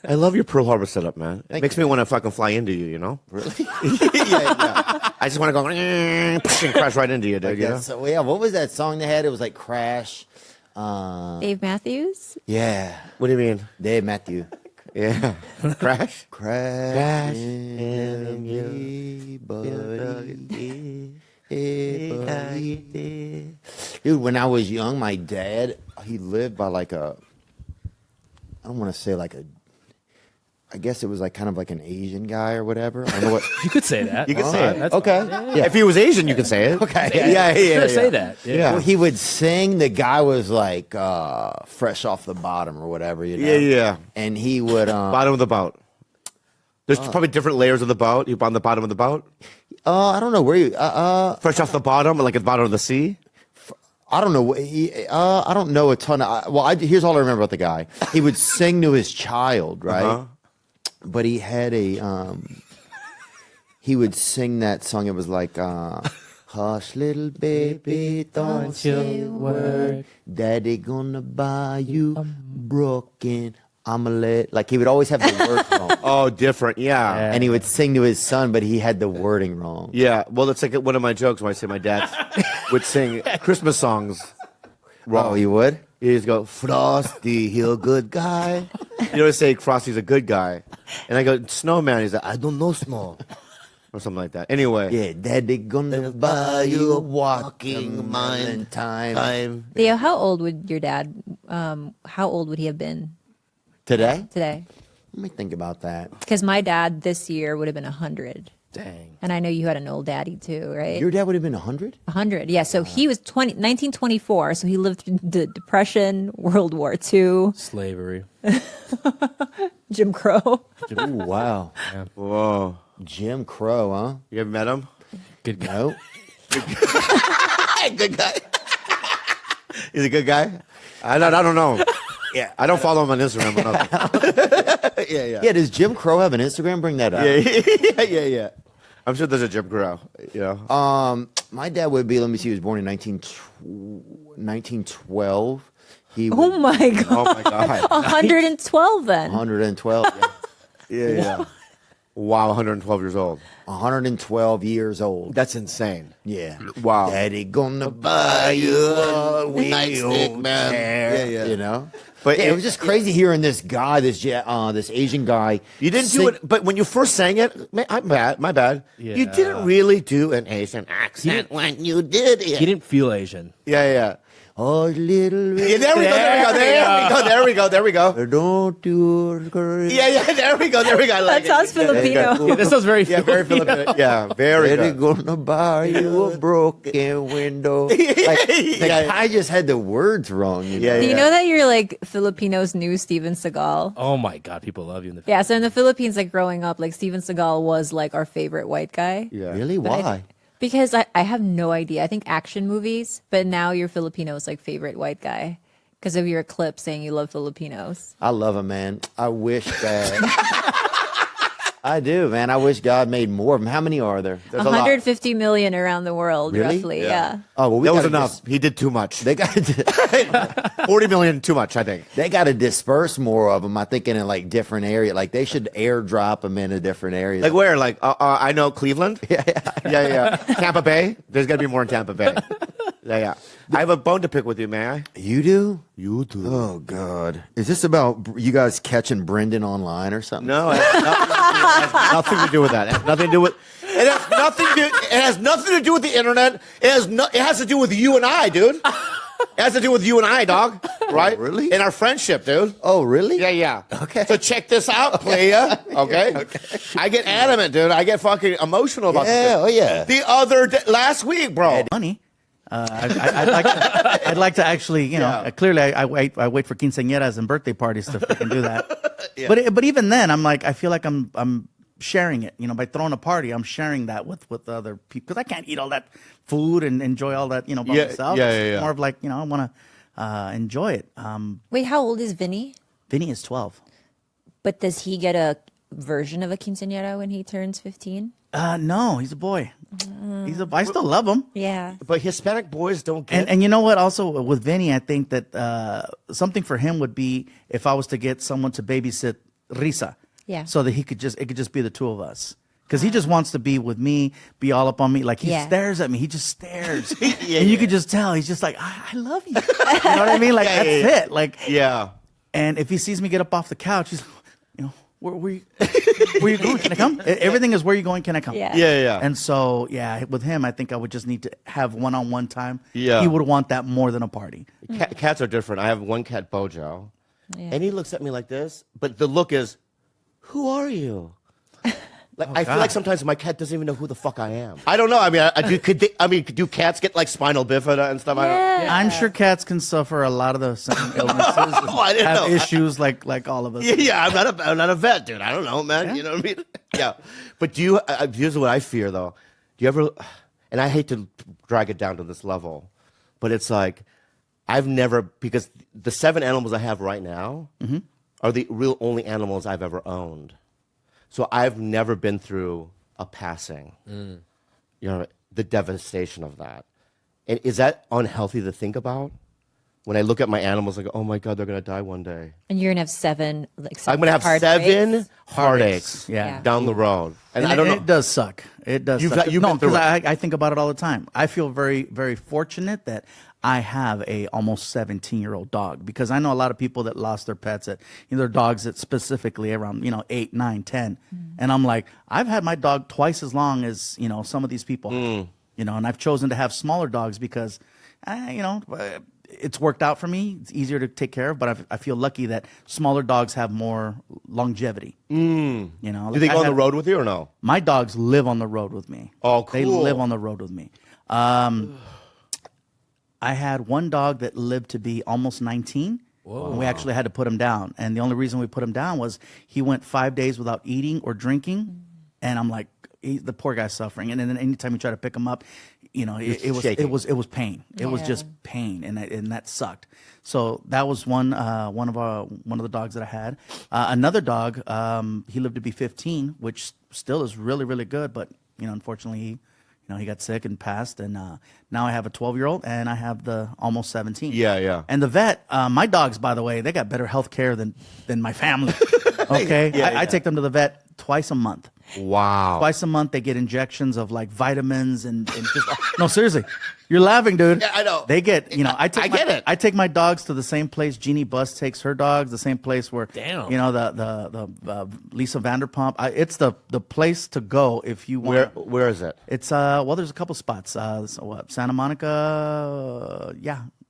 I love your Pearl Harbor setup, man. It makes me want to fucking fly into you, you know? Really? yeah. I just want to go and crash right into you, dude. You know? So, yeah, what was that song they had? It was like Crash. Dave Matthews? Yeah. What do you mean? Dave Matthew. Yeah. Crash? Crash into me, buddy. Hey, buddy. Dude, when I was young, my dad, he lived by like a, I don't want to say like a, I guess it was like kind of like an Asian guy or whatever. I don't know what. You could say that. You could say it. That's Okay. fine. Yeah. If he was Asian, you could say it. Okay. Sure, say that. Yeah. Well, he would sing. The guy was like fresh off the bottom or whatever, you know? Yeah. And he would Bottom of the boat. There's probably different layers of the boat. You're on the bottom of the boat. I don't know where you Fresh off the bottom, like at the bottom of the sea. I don't know. I don't know a ton of. Here's all I remember about the guy. He would sing to his child, right? Uh-huh. But he had a. He would sing that song. It was like, "Hush, little baby, don't say a word. Daddy gonna buy you broken omelet." Like he would always have the word wrong. Oh, different. Yeah. And he would sing to his son, but he had the wording wrong. Yeah. Well, that's like one of my jokes when I say my dad would sing Christmas songs wrong. Oh, he would? He just go, Frosty, he a good guy. You know, say Frosty's a good guy. And I go, Snowman. He's like, I don't know Snow. Or something like that. Anyway. Yeah, Daddy gonna buy you a walking mine time. Theo, how old would your dad, how old would he have been Today? today? Let me think about that. Because my dad this year would have been 100. Dang. And I know you had an old daddy too, right? Your dad would have been 100? 100, yeah. So he was 1924, so he lived through the Depression, World War II, Slavery. Jim Crow. Ooh, wow. Whoa. Jim Crow, huh? You ever met him? Good guy. No. Good guy. He's a good guy? I don't know. Yeah. I don't follow him on Instagram. But yeah. Yeah, does Jim Crow have an Instagram? Bring that up. Yeah. I'm sure there's a Jim Crow, you know. My dad would be, let me see, he was born in 1912. He Oh would, my God. Oh, my God. 112 then. 112. Yeah. Wow, 112 years old. 112 years old. That's insane. Yeah. Wow. Daddy gonna buy you a nightstick, man. chair. Yeah. You know? But Yeah, it was just crazy hearing this guy, this Asian guy. You didn't do it, but when you first sang it, my bad. Yeah. You didn't really do an Asian accent when you did it. He didn't feel Asian. Yeah. Oh, little. Yeah, there we go. Don't do it. Yeah, there we go. I like That sounds Filipino. Yeah, this sounds very Yeah, very Filipino. Yeah, very Daddy good. gonna buy you a broken window. Like, the guy just had the words wrong. You know? Yeah, Do you know that you're like Filipinos' new Steven Seagal? Oh my God, people love you in the Yeah, so in the Philippines, like growing up, like Steven Seagal was like our favorite white guy. Yeah. Really? But Why? Because I have no idea. I think action movies, but now you're Filipino's like favorite white guy because of your clip saying you love Filipinos. I love him, man. I wish that. I do, man. I wish God made more of them. How many are there? There's a lot. 150 million around the world, Really? roughly. Yeah. Oh, well, That was gotta enough. He did too much. They got 40 million too much, I think. they got to disperse more of them. I think in like different area. Like they should airdrop them into different areas. Like where? Like I know Cleveland. Yeah. Tampa Bay. There's got to be more in Tampa Bay. Yeah. I have a bone to pick with you, may I? You do? You do. Oh God! Is this about you guys catching Brendan online or something? No, it has nothing to do with that. It has nothing to do with. It has nothing to. It has nothing to do with the internet. It has to do with you and I, dude. It has to do with you and I, dog. Right? Oh, really? In our friendship, dude. Oh, really? Yeah. Okay. So check this out, playa. Okay. I get adamant, dude. I get fucking emotional about this. Yeah. Oh, yeah. The other last week, bro. Money. I'd like to actually, clearly I wait for quinceañeras and birthday parties to freaking do that. Yeah. But even then, I feel like I'm sharing it. By throwing a party, I'm sharing that with other people because I can't eat all that food and enjoy all that, by myself. Yeah. It's more of like, I want to enjoy it. Wait, how old is Vinny? Vinny is 12. But does he get a version of a quinceañera when he turns 15? No, he's a boy. I still love him. Yeah. But Hispanic boys don't get. And you know what? Also with Vinny, I think that something for him would be if I was to get someone to babysit Risa. Yeah. So that it could just be the two of us. Because he just wants to be with me, be all up on me. Like he stares at me. He just stares. And you could just tell. He's just like, I love you. You know what I mean? Like, that's it. Like, yeah. And if he sees me get up off the couch, he's like, where you going? Can I come? Everything is where you going? Can I come? Yeah. And so, with him, I think I would just need to have one-on-one time. Yeah. He would want that more than a party. Cats are different. I have one cat, Bojo, and he looks at me like this, but the look is, who are you? Like I feel like sometimes my cat doesn't even know who the fuck I am. I don't know. I mean, do cats get like spinal bifida and stuff? I'm sure cats can suffer a lot of the same illnesses. I didn't have know. issues like all of us. Yeah, I'm not a vet, dude. I don't know, man. You know what I mean? Yeah. But do you? Here's what I fear, though. Do you ever? And I hate to drag it down to this level, but it's like I've never, because the 7 animals I have right now are the real only animals I've ever owned. So I've never been through a passing. The devastation of that. And is that unhealthy to think about? When I look at my animals, I go, oh my God, they're going to die one day. And you're going to have 7, I'm going to have 7 heartaches Yeah. down the road. And I don't know. It does suck. It does suck. You've been through because it. I think about it all the time. I feel very, very fortunate that I have a almost 17-year-old dog, because I know a lot of people that lost their pets at their dogs that specifically around 8, 9, 10, and I'm like, I've had my dog twice as long as some of these people, and I've chosen to have smaller dogs because, it's worked out for me. It's easier to take care of, but I feel lucky that smaller dogs have more longevity. Do they go on the road with you or no? My dogs live on the road with me. Oh, cool. They live on the road with me. I had one dog that lived to be almost 19. Whoa. And we actually had to put him down. And the only reason we put him down was he went 5 days without eating or drinking. And I'm like, the poor guy's suffering. And then anytime you try to pick him up, it was pain. It was just pain, and that sucked. So that was one of the dogs that I had. Another dog, he lived to be 15, which still is really, really good. But unfortunately, he got sick and passed, and now I have a 12-year-old, and I have the almost 17. Yeah. And the vet, my dogs, by the way, they got better health care than my family. Okay, I take them to the vet twice a month. Wow. Twice a month, they get injections of like vitamins and just no, seriously, you're laughing, dude. Yeah, I know. They get I get it. I take my dogs to the same place Jeannie Buss takes her dogs, the same place where Damn. the Lisa Vanderpump. It's the place to go if you want. Where is it? It's there's a couple spots. Santa Monica,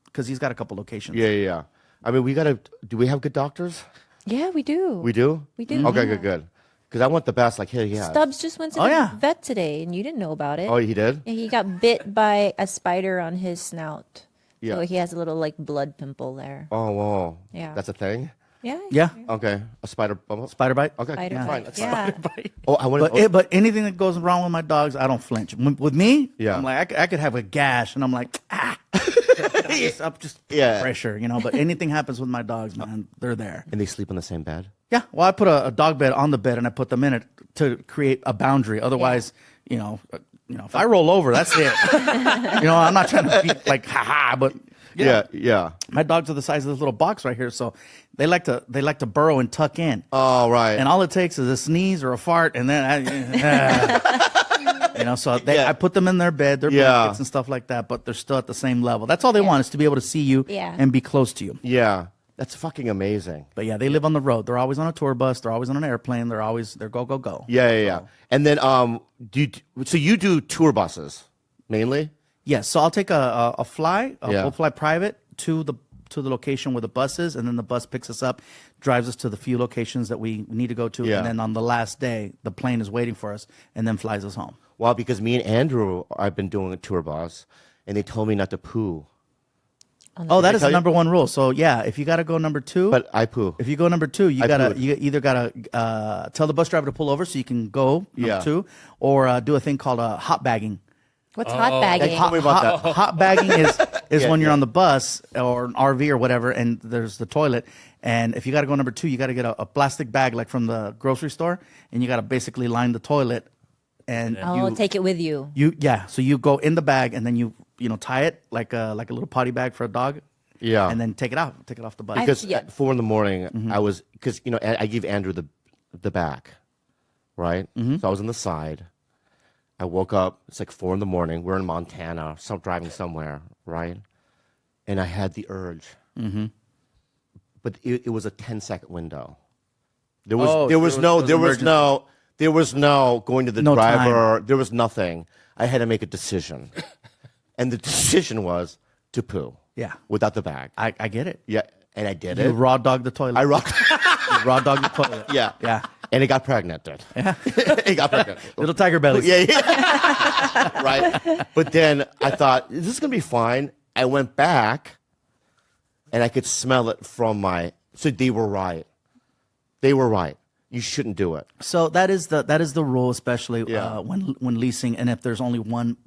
because he's got a couple locations. Yeah. I mean, do we have good doctors? Yeah, we do. We do? We do. Okay, yeah. good. Because I want the best, like, here he has. Stubbs just went to the vet today, and you didn't know about it. Oh, he did? Yeah, he got bit by a spider on his snout. Yeah. So he has a little, blood pimple there. Oh, wow. Yeah. That's a thing? Yeah. Yeah. Okay. A spider bump? Spider bite. Okay, Spider fine. bite. That's Yeah. fine. Oh, I want to. But anything that goes wrong with my dogs, I don't flinch. With me, Yeah. I'm like, I could have a gash, and I'm like, I'm just Yeah. pressure, But anything happens with my dogs, man, they're there. And they sleep in the same bed? Yeah. Well, I put a dog bed on the bed, and I put them in it to create a boundary. Otherwise, if I roll over, that's it. I'm not trying to be like, but. Yeah. My dogs are the size of this little box right here, so they like to burrow and tuck in. Oh, right. And all it takes is a sneeze or a fart, and then So I put them in their bed, their blankets and stuff like that, but they're still at the same level. That's all they want, is to be able to see you and be close to you. Yeah. That's fucking amazing. But yeah, they live on the road. They're always on a tour bus. They're always on an airplane. They're go, go, go. Yeah. And then, so you do tour buses mainly? Yes. So I'll take we'll fly private to the location where the bus is, and then the bus picks us up, drives us to the few locations that we need to go to, and then on the last day, the plane is waiting for us, and then flies us home. Well, because me and Andrew, I've been doing a tour bus, and they told me not to poo. Oh, that is the number one rule. So yeah, if you got to go number 2, but I poo. If you go number 2, you either gotta tell the bus driver to pull over so you can go number 2, or do a thing called hot bagging. What's hot bagging? Tell me about that. Hot bagging is when you're on the bus or an RV or whatever, and there's the toilet. And if you got to go number 2, you got to get a plastic bag like from the grocery store, and you got to basically line the toilet. And take it with you. So you go in the bag, and then you tie it like a little potty bag for a dog. Yeah. And then take it off the bus. Because at 4 a.m, I was, because I give Andrew the back, right? So I was on the side. I woke up. It's like 4 a.m. We're in Montana, driving somewhere, right? And I had the urge, but it was a 10-second window. There was no going to the driver. There was nothing. I had to make a decision, and the decision was to poo. Yeah, without the bag. I get it. Yeah, and I did it. You raw dog the toilet. You raw dog the toilet. Yeah. And it got pregnant, dude. Yeah. It got pregnant. Little tiger bellies. Yeah. Right. But then I thought, is this going to be fine? I went back, and I could smell it from so they were right. They were right. You shouldn't do it. So that is the rule, especially when leasing, and if there's only one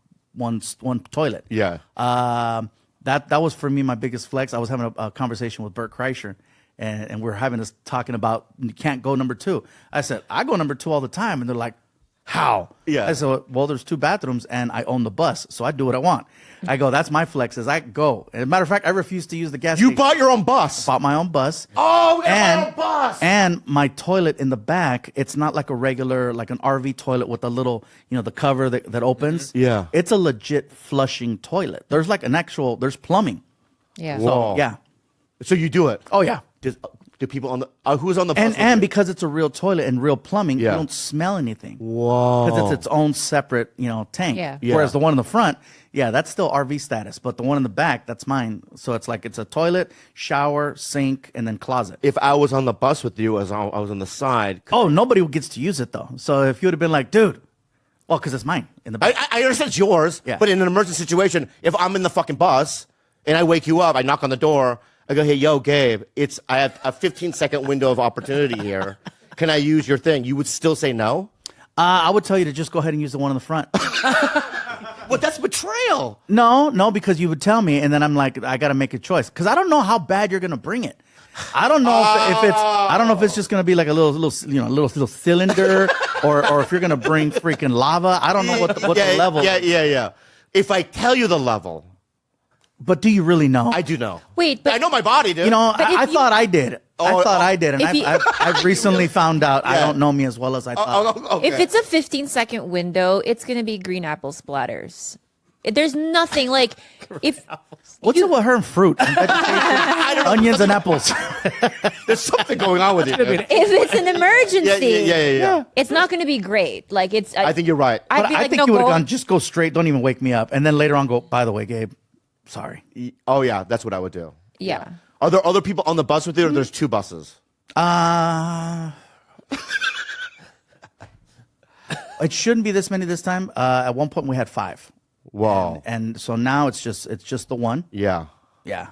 toilet. Yeah. That was for me my biggest flex. I was having a conversation with Bert Kreischer, and we're having this talking about you can't go number 2. I said I go number 2 all the time, and they're like, how? Yeah. I said, well, there's 2 bathrooms, and I own the bus, so I do what I want. I go, that's my flex. Is I go. As a matter of fact, I refuse to use the gas station. You bought your own bus. Bought my own bus. Oh, my own bus. And my toilet in the back, it's not like a regular, like an RV toilet with a little, the cover that opens. Yeah. It's a legit flushing toilet. There's like there's plumbing. Yeah. So, yeah. So you do it. Oh, yeah. Do people on the who's on the bus? And because it's a real toilet and real plumbing, you don't smell anything. Whoa! Because it's its own separate, tank. Yeah. Whereas the one in the front, that's still RV status. But the one in the back, that's mine. So it's like it's a toilet, shower, sink, and then closet. If I was on the bus with you, as I was on the side. Oh, nobody gets to use it though. So if you would have been like, dude, well, because it's mine in the back. I understand it's yours. Yeah. But in an emergency situation, if I'm in the fucking bus and I wake you up, I knock on the door. I go, hey, yo, Gabe, I have a 15-second window of opportunity here. Can I use your thing? You would still say no? I would tell you to just go ahead and use the one in the front. Well, that's betrayal. No, because you would tell me, and then I'm like, I got to make a choice. Because I don't know how bad you're going to bring it. I don't know if it's just going to be like a little cylinder, or if you're going to bring freaking lava. I don't know what the level. Yeah. If I tell you the level. But do you really know? I do know. Wait, but I know my body, dude. I thought I did. And I've recently found out I don't know me as well as I thought. Okay. If it's a 15-second window, it's going to be green apple splatters. There's nothing like if. What's up with her and fruit, and vegetation, onions and apples? There's something going on with it. If it's an emergency, yeah. it's not going to be great. Like it's. I think you're right. But I think you would have gone, just go straight. Don't even wake me up, and then later on go. By the way, Gabe, sorry. Oh yeah, that's what I would do. Yeah. Are there other people on the bus with you, or there's 2 buses? It shouldn't be this many this time. At one point we had 5. Wow. And so now it's just the one. Yeah. Yeah.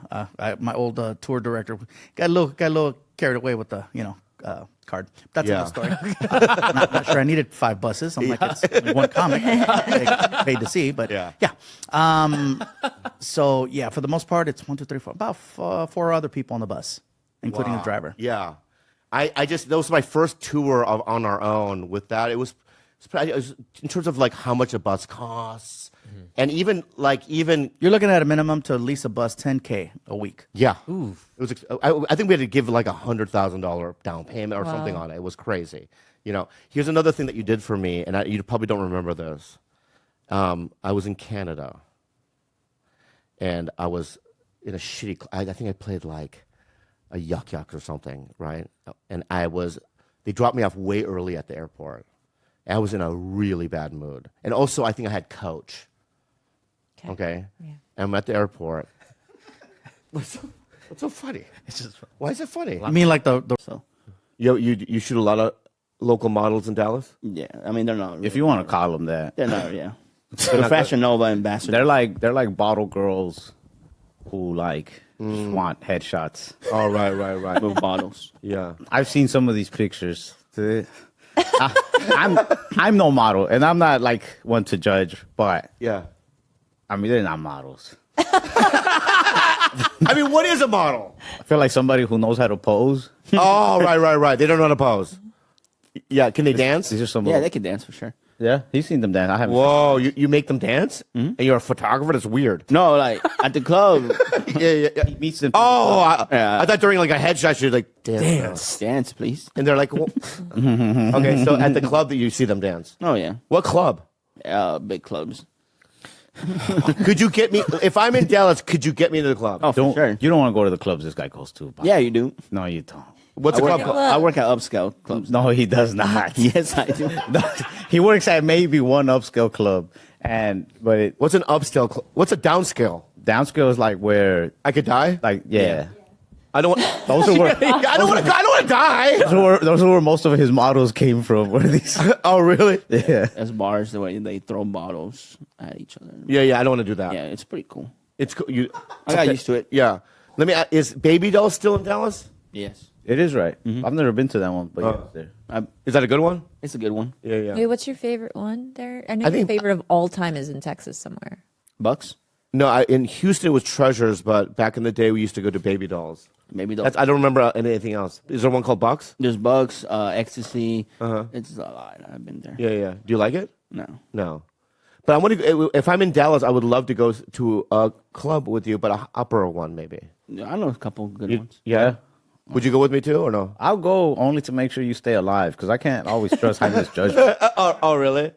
My old tour director got a little carried away with the card. That's another story. not sure I needed 5 buses. I'm like, it's only one comic. I paid to see, but yeah. So yeah, for the most part, it's 1, 2, 3, 4, about 4 other people on the bus, including the driver. Yeah. That was my first tour on our own with that. It was in terms of like how much a bus costs. And even you're looking at a minimum to lease a bus $10K a week. Yeah. Ooh. It was. I think we had to give like $100,000 down payment or something on it. It was crazy. Here's another thing that you did for me, and you probably don't remember this. I was in Canada, and I was in a shitty. I think I played like a yuck or something, right? And they dropped me off way early at the airport. I was in a really bad mood, and also I think I had coach. Okay. Yeah. I'm at the airport. What's so funny? It's just. Why is it funny? I mean, like the so. You shoot a lot of local models in Dallas? Yeah, I mean they're not. If you want to call them that, they're not. Yeah, they're Fashion Nova ambassadors. they're like bottle girls who just want headshots. Oh, right. with bottles. Yeah. I've seen some of these pictures. I'm no model, and I'm not like one to judge, but Yeah. I mean they're not models. I mean, what is a model? I feel like somebody who knows how to pose. Oh, right. They don't know how to pose. Yeah, can they dance? These are some. Yeah, they can dance for sure. Yeah, he's seen them dance. I haven't. Whoa, you make them dance? And you're a photographer? That's weird. No, like at the club, Yeah. He meets them. Oh, Yeah. I thought during like a headshot, you'd like, dance. dance, please. And they're like, well, okay, so at the club that you see them dance. Oh yeah, What club? big clubs. Could you get me, if I'm in Dallas, could you get me to the club? Oh, for sure. You don't want to go to the clubs this guy goes to. Bob. Yeah, you do. No, you don't. What's I the work, club called? I work at upscale clubs. No, he does not. Yes, I do. No, he works at maybe one upscale club, but What's an upscale club? What's a downscale? downscale is like where, I could die? yeah. I don't want, Those are where I don't want to die. those are where most of his models came from. Where these? Oh, really? Yeah. As bars, the way they throw bottles at each other. Yeah, I don't want to do that. Yeah, it's pretty cool. It's cool. I got used to it. Yeah. Let me ask, is Baby Doll still in Dallas? Yes, It is right. I've never been to that one, but yeah, it's there. Is that a good one? it's a good one. Yeah. Wait, what's your favorite one there? I know I your think- favorite of all time is in Texas somewhere. Bucks, No, in Houston it was Treasures, but back in the day we used to go to Baby Dolls. maybe the I don't remember anything else. Is there one called Bucks? there's Bucks, Ecstasy. It's a lot. I've been there. Yeah. Do you like it? No, No. But I want to. If I'm in Dallas, I would love to go to a club with you, but a upper one maybe. I know a couple good ones. Yeah. Would you go with me too, or no? I'll go only to make sure you stay alive because I can't always trust Jaime's judgment. Oh, really?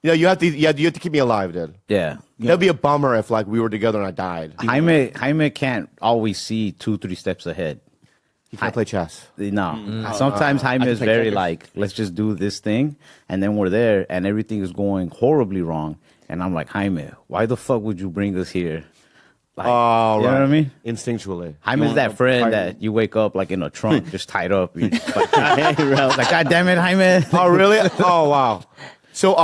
Yeah, you have to. Yeah, you have to keep me alive, dude. Yeah. That'd be a bummer if like we were together and I died. Jaime can't always see 2-3 steps ahead. You can't play chess. No. Sometimes Jaime is play very checkers. like, let's just do this thing. And then we're there and everything is going horribly wrong. And I'm like, Jaime, why the fuck would you bring us here? Like, Oh, you know what I mean? Instinctually. Jaime's want that a friend party. that you wake up like in a trunk, just tied up. You're just like, God damn it, Jaime. Oh, really? Oh, wow. So,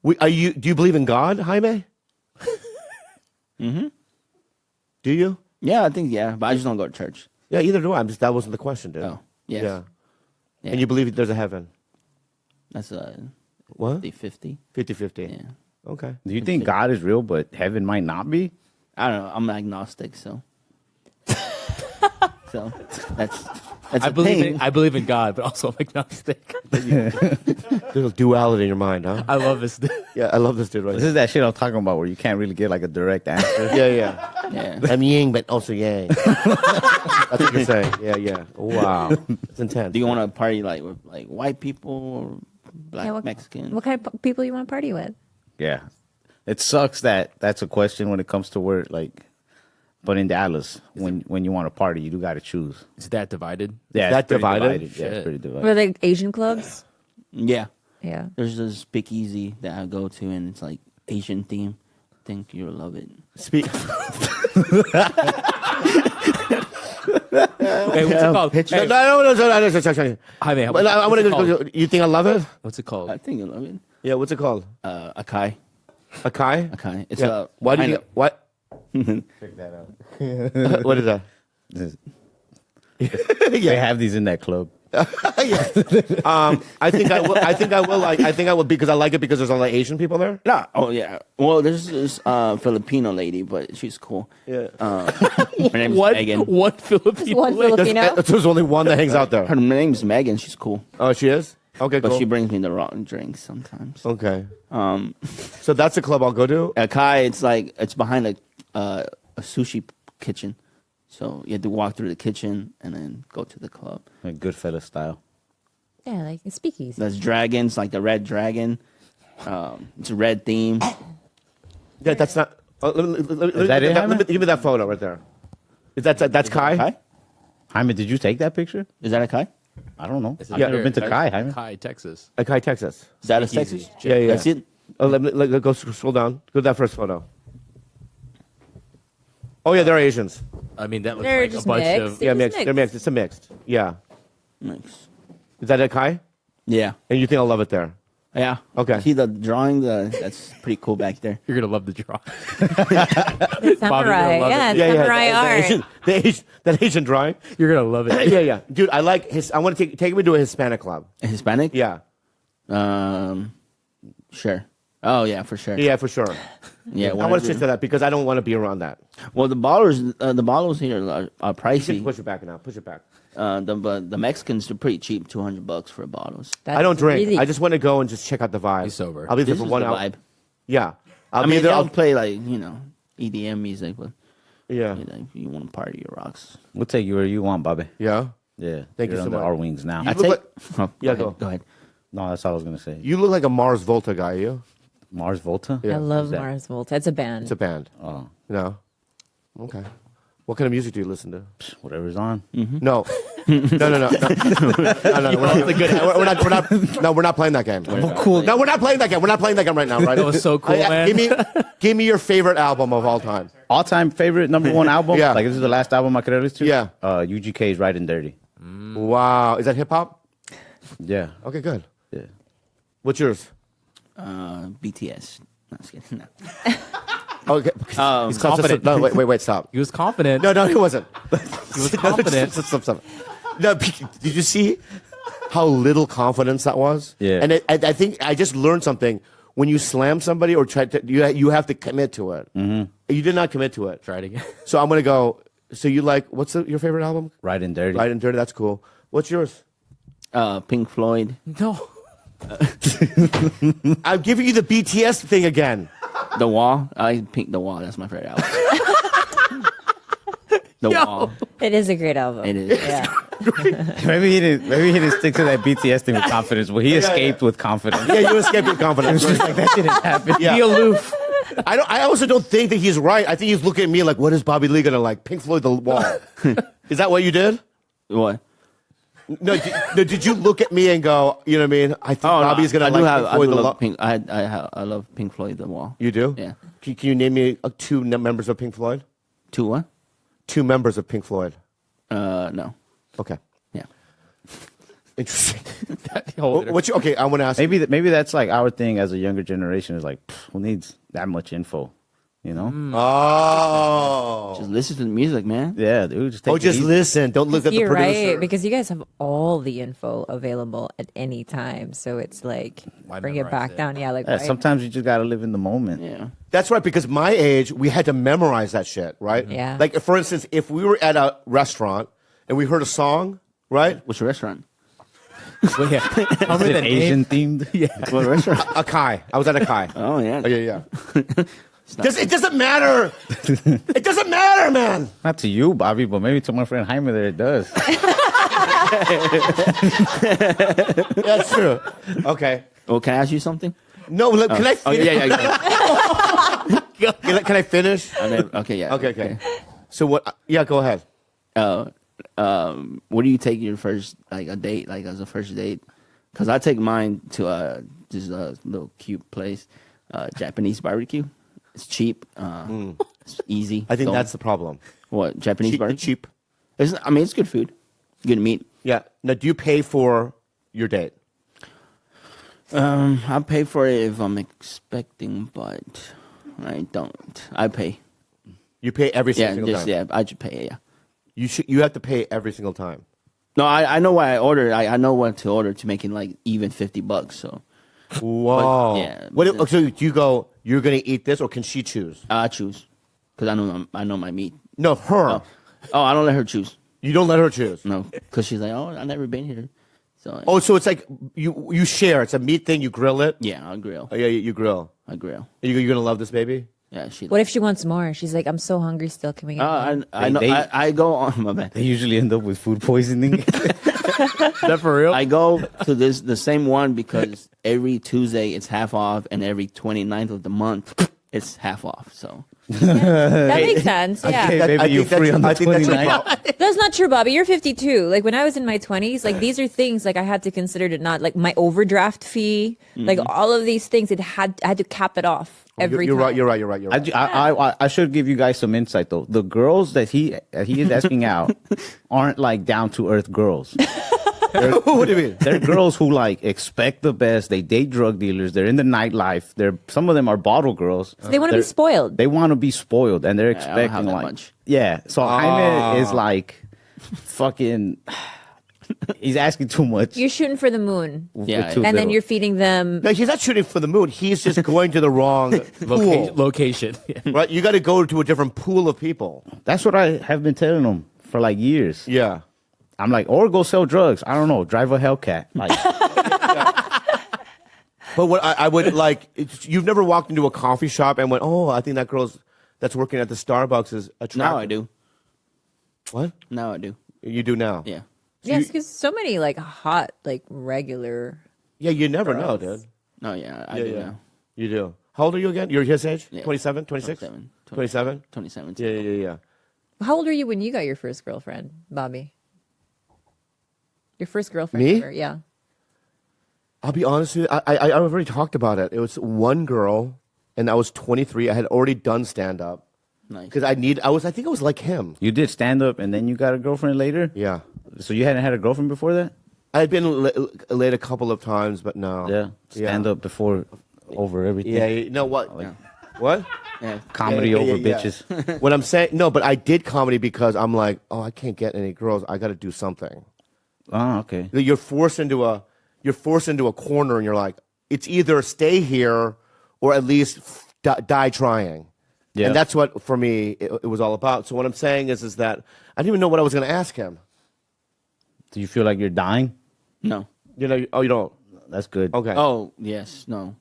do you believe in God, Jaime? Do you? Yeah, I think but I just don't go to church. Yeah, either do I. That wasn't the question, dude. Oh, yes. Yeah. Yeah. And you believe there's a heaven? That's What? 50-50. 50-50. Yeah, Okay. Do you think God is real, but heaven might not be? I don't know. I'm agnostic, so so that's I a believe thing. I believe in God, but also I'm agnostic. There's a duality in your mind, huh? I love this. Yeah, I love this dude right This here. is that shit I'm talking about where you can't really get like a direct answer. Yeah. Yeah. I'm yin, but also yang. That's what you're saying. Yeah. Wow. It's intense. Do you want to party like with like white people or black Yeah, Mexican? What kind of people you want to party with? Yeah. It sucks that that's a question when it comes to work. Like, but in Dallas, when you want to party, you do got to choose. Is that divided? Yeah, that it's pretty divided? Yeah, Shit. it's pretty divided. Were they Asian clubs? Yeah. Yeah. There's this speakeasy that I go to, and it's like Asian theme. I think you'll love it. Speak. Hey, what's it called? Hey, No. Jaime, But I want what's it to called? go. You think I love it? What's it called? I think you'll love it. Yeah. What's it called? Akai. Akai. Akai. It's Yeah. Why do you? What? Check that out. What is that? They have these in that club. I think I will. I think I will because I like it because there's a lot of Asian people there. No. Oh yeah. Well, there's this Filipino lady, but she's cool. Yeah. Her name's One Megan. one Filipino. One lady. Filipino. There's only one that hangs out there. Her name's Megan. She's cool, Oh, she is. Okay, but cool. she brings me the wrong drinks sometimes. Okay. So that's a club I'll go to. Akai, it's behind a sushi kitchen, so you have to walk through the kitchen and then go to the club. Like Goodfellas style. Yeah, like a speakeasy. There's dragons, like the red dragon. It's a red theme. Yeah, that's not. Is that it, Jaime? Give me that photo right there. That's Kai? Kai? Jaime, did you take that picture? Is that a Kai? I don't know. It's I've never been to Kai, Jaime. Kai, Texas. Kai, Texas. Is that a Texas? Yeah. That's it. Oh, let go scroll down. Go to that first photo. Oh yeah, they're Asians. I mean, that looks They're like a just bunch mixed. of. Yeah, It's mixed. mixed. They're mixed. It's a mixed. Yeah. Nice. Is that a Kai? Yeah. And you think I'll love it there? Yeah. Okay. See the drawing? That's pretty cool back there. You're gonna love the draw. It's samurai. love it. Yeah, it's Yeah, samurai art. That Asian drawing. You're gonna love it. Yeah. Dude, I like his. I want to take him to a Hispanic club. A Hispanic? Yeah. Sure. Oh yeah, for sure. Yeah, for sure. Yeah. I want to stick to that because I don't want to be around that. Well, the bottles here are You can pricey. push it back now. Push it back. The Mexicans are pretty cheap, $200 for bottles. I don't That's drink. really- I just want to go and just check out the vibe. Be sober. I'll be there This for is 1 the hour. vibe. Yeah. I mean, they'll play like EDM music, but Yeah. if you want to party, your rocks. We'll take you where you want, Bobby. Yeah. Yeah. Thank you You're so under much. our wings now. I look take. like- Oh, Yeah, go go. ahead. Go ahead. No, that's all I was gonna say. You look like a Mars Volta guy. You? Mars Volta. Yeah. I love Who's that? Mars Volta. It's a band. It's a band. Oh, No. Okay. What kind of music do you listen to? whatever's on. No. No. We're not playing that game. Cool. No, we're not playing that game. We're not playing that game right now, right? That was so cool, man. Give me your favorite album of all time. All-time favorite #1 album. Yeah. Like this is the last album I could ever listen to. Yeah. UGK's Riding Dirty. Wow. Is that hip hop? Yeah. Okay, good. Yeah. What's yours? BTS. No, just kidding. No. Okay. He's confident. No, wait, stop. He was confident. No, he wasn't. He was confident. Stop. No, did you see how little confidence that was? Yeah. And I think I just learned something. When you slam somebody or try to, you have to commit to it. Mm-hmm. You did not commit to it. Try it again. So I'm gonna go. So you like what's your favorite album? Riding Dirty. Riding Dirty. That's cool. What's yours? Pink Floyd. No. I'm giving you the BTS thing again. The Wall. I Pink The Wall. That's my favorite album. The Wall. It is a great album. It is. Yeah. Maybe he didn't stick to that BTS thing with confidence, but he escaped with confidence. Yeah, you escaped with confidence. Like that didn't happen. Yeah. Be aloof. I also don't think that he's right. I think he's looking at me like, what is Bobby Lee gonna like? Pink Floyd, The Wall. Is that what you did? What? No, did you look at me and go, you know what I mean? I think Bobby's gonna I like do have, Pink Floyd, I The love Wall. Pink. I love Pink Floyd. The Wall. You do? Yeah. Can you name me two members of Pink Floyd? Two what? Two members of Pink Floyd. No. Okay. Yeah. Interesting. Hold it. Okay, I want to ask. Maybe that's like our thing as a younger generation is like, who needs that much info? You know? Oh. Just listen to the music, man. Yeah, dude. Just take it Just easy. listen. Don't look at the You're producer. right, because you guys have all the info available at any time. So it's like, Why bring it memorize back it? down. Yeah, like, Yeah, why- sometimes you just gotta live in the moment. Yeah. That's right, because my age, we had to memorize that shit, right? Yeah. Like, for instance, if we were at a restaurant and we heard a song, right? What's your restaurant? Well, yeah. Tell me Is the it name. Asian themed? Yeah. What restaurant? A Kai. I was at a Kai. Oh yeah. Oh, yeah. It doesn't matter. It doesn't matter, man. Not to you, Bobby, but maybe to my friend Jaime there it does. That's true. Okay. Oh, can I ask you something? No, can I Oh finish? yeah. Can I finish? Okay. Yeah. Okay. So what? Yeah, go ahead. What do you take your first a date as a first date? Because I take mine to this little cute place, Japanese barbecue. It's cheap. It's easy. I think Going. that's the problem. What Japanese barbecue? Cheap. It's good food, good meat. Yeah. Now, do you pay for your date? I pay for it if I'm expecting, but I don't. I pay. You pay every Yeah, single time. I should pay. Yeah. You have to pay every single time. No, I know what I ordered. I know what to order to make it like even $50. So Whoa. yeah. So do you go? You're gonna eat this, or can she choose? I choose because I know my meat. No, her. Oh, I don't let her choose. You don't let her choose. No, because she's like, oh, I've never been here. So Oh, so it's like you share. It's a meat thing. You grill it. yeah, I'll grill. Oh, yeah, you grill. I grill. You're gonna love this baby. Yeah, she. What if she wants more? She's like, I'm so hungry still. Can we get more? I know. I go on my bad. They usually end up with food poisoning. That for real? I go to the same one because every Tuesday it's half off, and every 29th of the month it's half off. So That makes sense. Yeah. Hey, baby, you free on the 29th? That's not true, Bobby. You're 52. Like when I was in my 20s, like these are things like I had to consider to not like my overdraft fee, like all of these things. I had to cap it off every You're time. right. You're right. You're right. You're right. I should give you guys some insight though. The girls that he is asking out aren't like down to earth girls. What do you mean? They're girls who like expect the best. They date drug dealers. They're in the nightlife. Some of them are bottle girls. So they want to be spoiled. They want to be spoiled, and they're I don't have expecting that like much. yeah. So Jaime is like fucking. He's asking too much. You're shooting for the moon. Yeah, Too And then little. you're feeding them. No, he's not shooting for the moon. He's just going to the wrong pool. Location. Yeah. Right? You got to go to a different pool of people. That's what I have been telling them for like years. Yeah. I'm like, or go sell drugs. I don't know. Drive a Hellcat. Like, But what I would like, you've never walked into a coffee shop and went, oh, I think that girl's that's working at the Starbucks is attractive. now I do. What? Now I do. You do now? Yeah. Yes, because so many like hot, like regular. Yeah, you never know, dude. No, yeah, I do now. You do. How old are you again? You're his age? Yeah. 27, 26? 27. 27? 27. Yeah, yeah, yeah. How old were you when you got your first girlfriend, Bobby? Your first girlfriend Me? ever? Yeah. I'll be honest with you. I already talked about it. It was one girl, and I was 23. I had already done stand up Nice. because I think I was like him. you did stand up and then you got a girlfriend later? Yeah. So you hadn't had a girlfriend before that? I had been late a couple of times, but no. Yeah. Stand up before over everything. Yeah. You know what? What? Yeah. Comedy Yeah, over yeah. bitches. What I'm saying, no, but I did comedy because I'm like, oh, I can't get any girls. I got to do something. Oh, okay. You're forced into a corner, and you're like, it's either stay here or at least die trying. Yeah. And that's what for me it was all about. So what I'm saying is that I didn't even know what I was going to ask him. Do you feel like you're dying? No. You know? Oh, you don't. That's good. Okay. Oh, yes. No.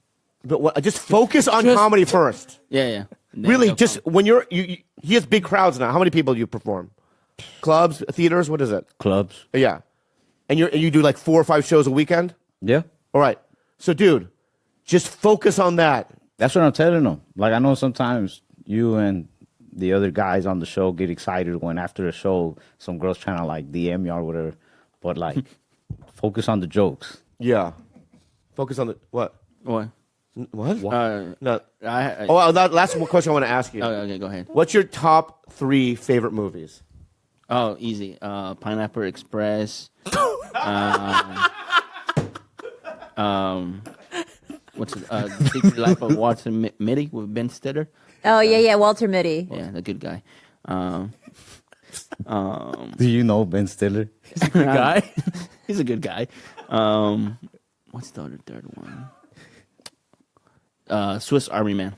But just focus on comedy first. Yeah, yeah. Really, No just when he has big crowds now. How many people do you perform? Clubs, theaters, what is it? Clubs. Yeah. And you do like 4 or 5 shows a weekend? Yeah. All right. So, dude, just focus on that. That's what I'm telling them. Like, I know sometimes you and the other guys on the show get excited when after a show, some girls trying to like DM you or whatever. But like, focus on the jokes. Yeah. Focus on the what? What? What? No. I Last question I want to ask you. okay, go ahead. What's your top 3 favorite movies? Oh, easy. Pineapple Express. What's it? The Secret Life of Walter Mitty with Ben Stiller. Oh yeah, Walter Mitty. Yeah, the good guy. Do you know Ben Stiller? He's a good guy. He's a good guy. What's the other third one? Swiss Army Man.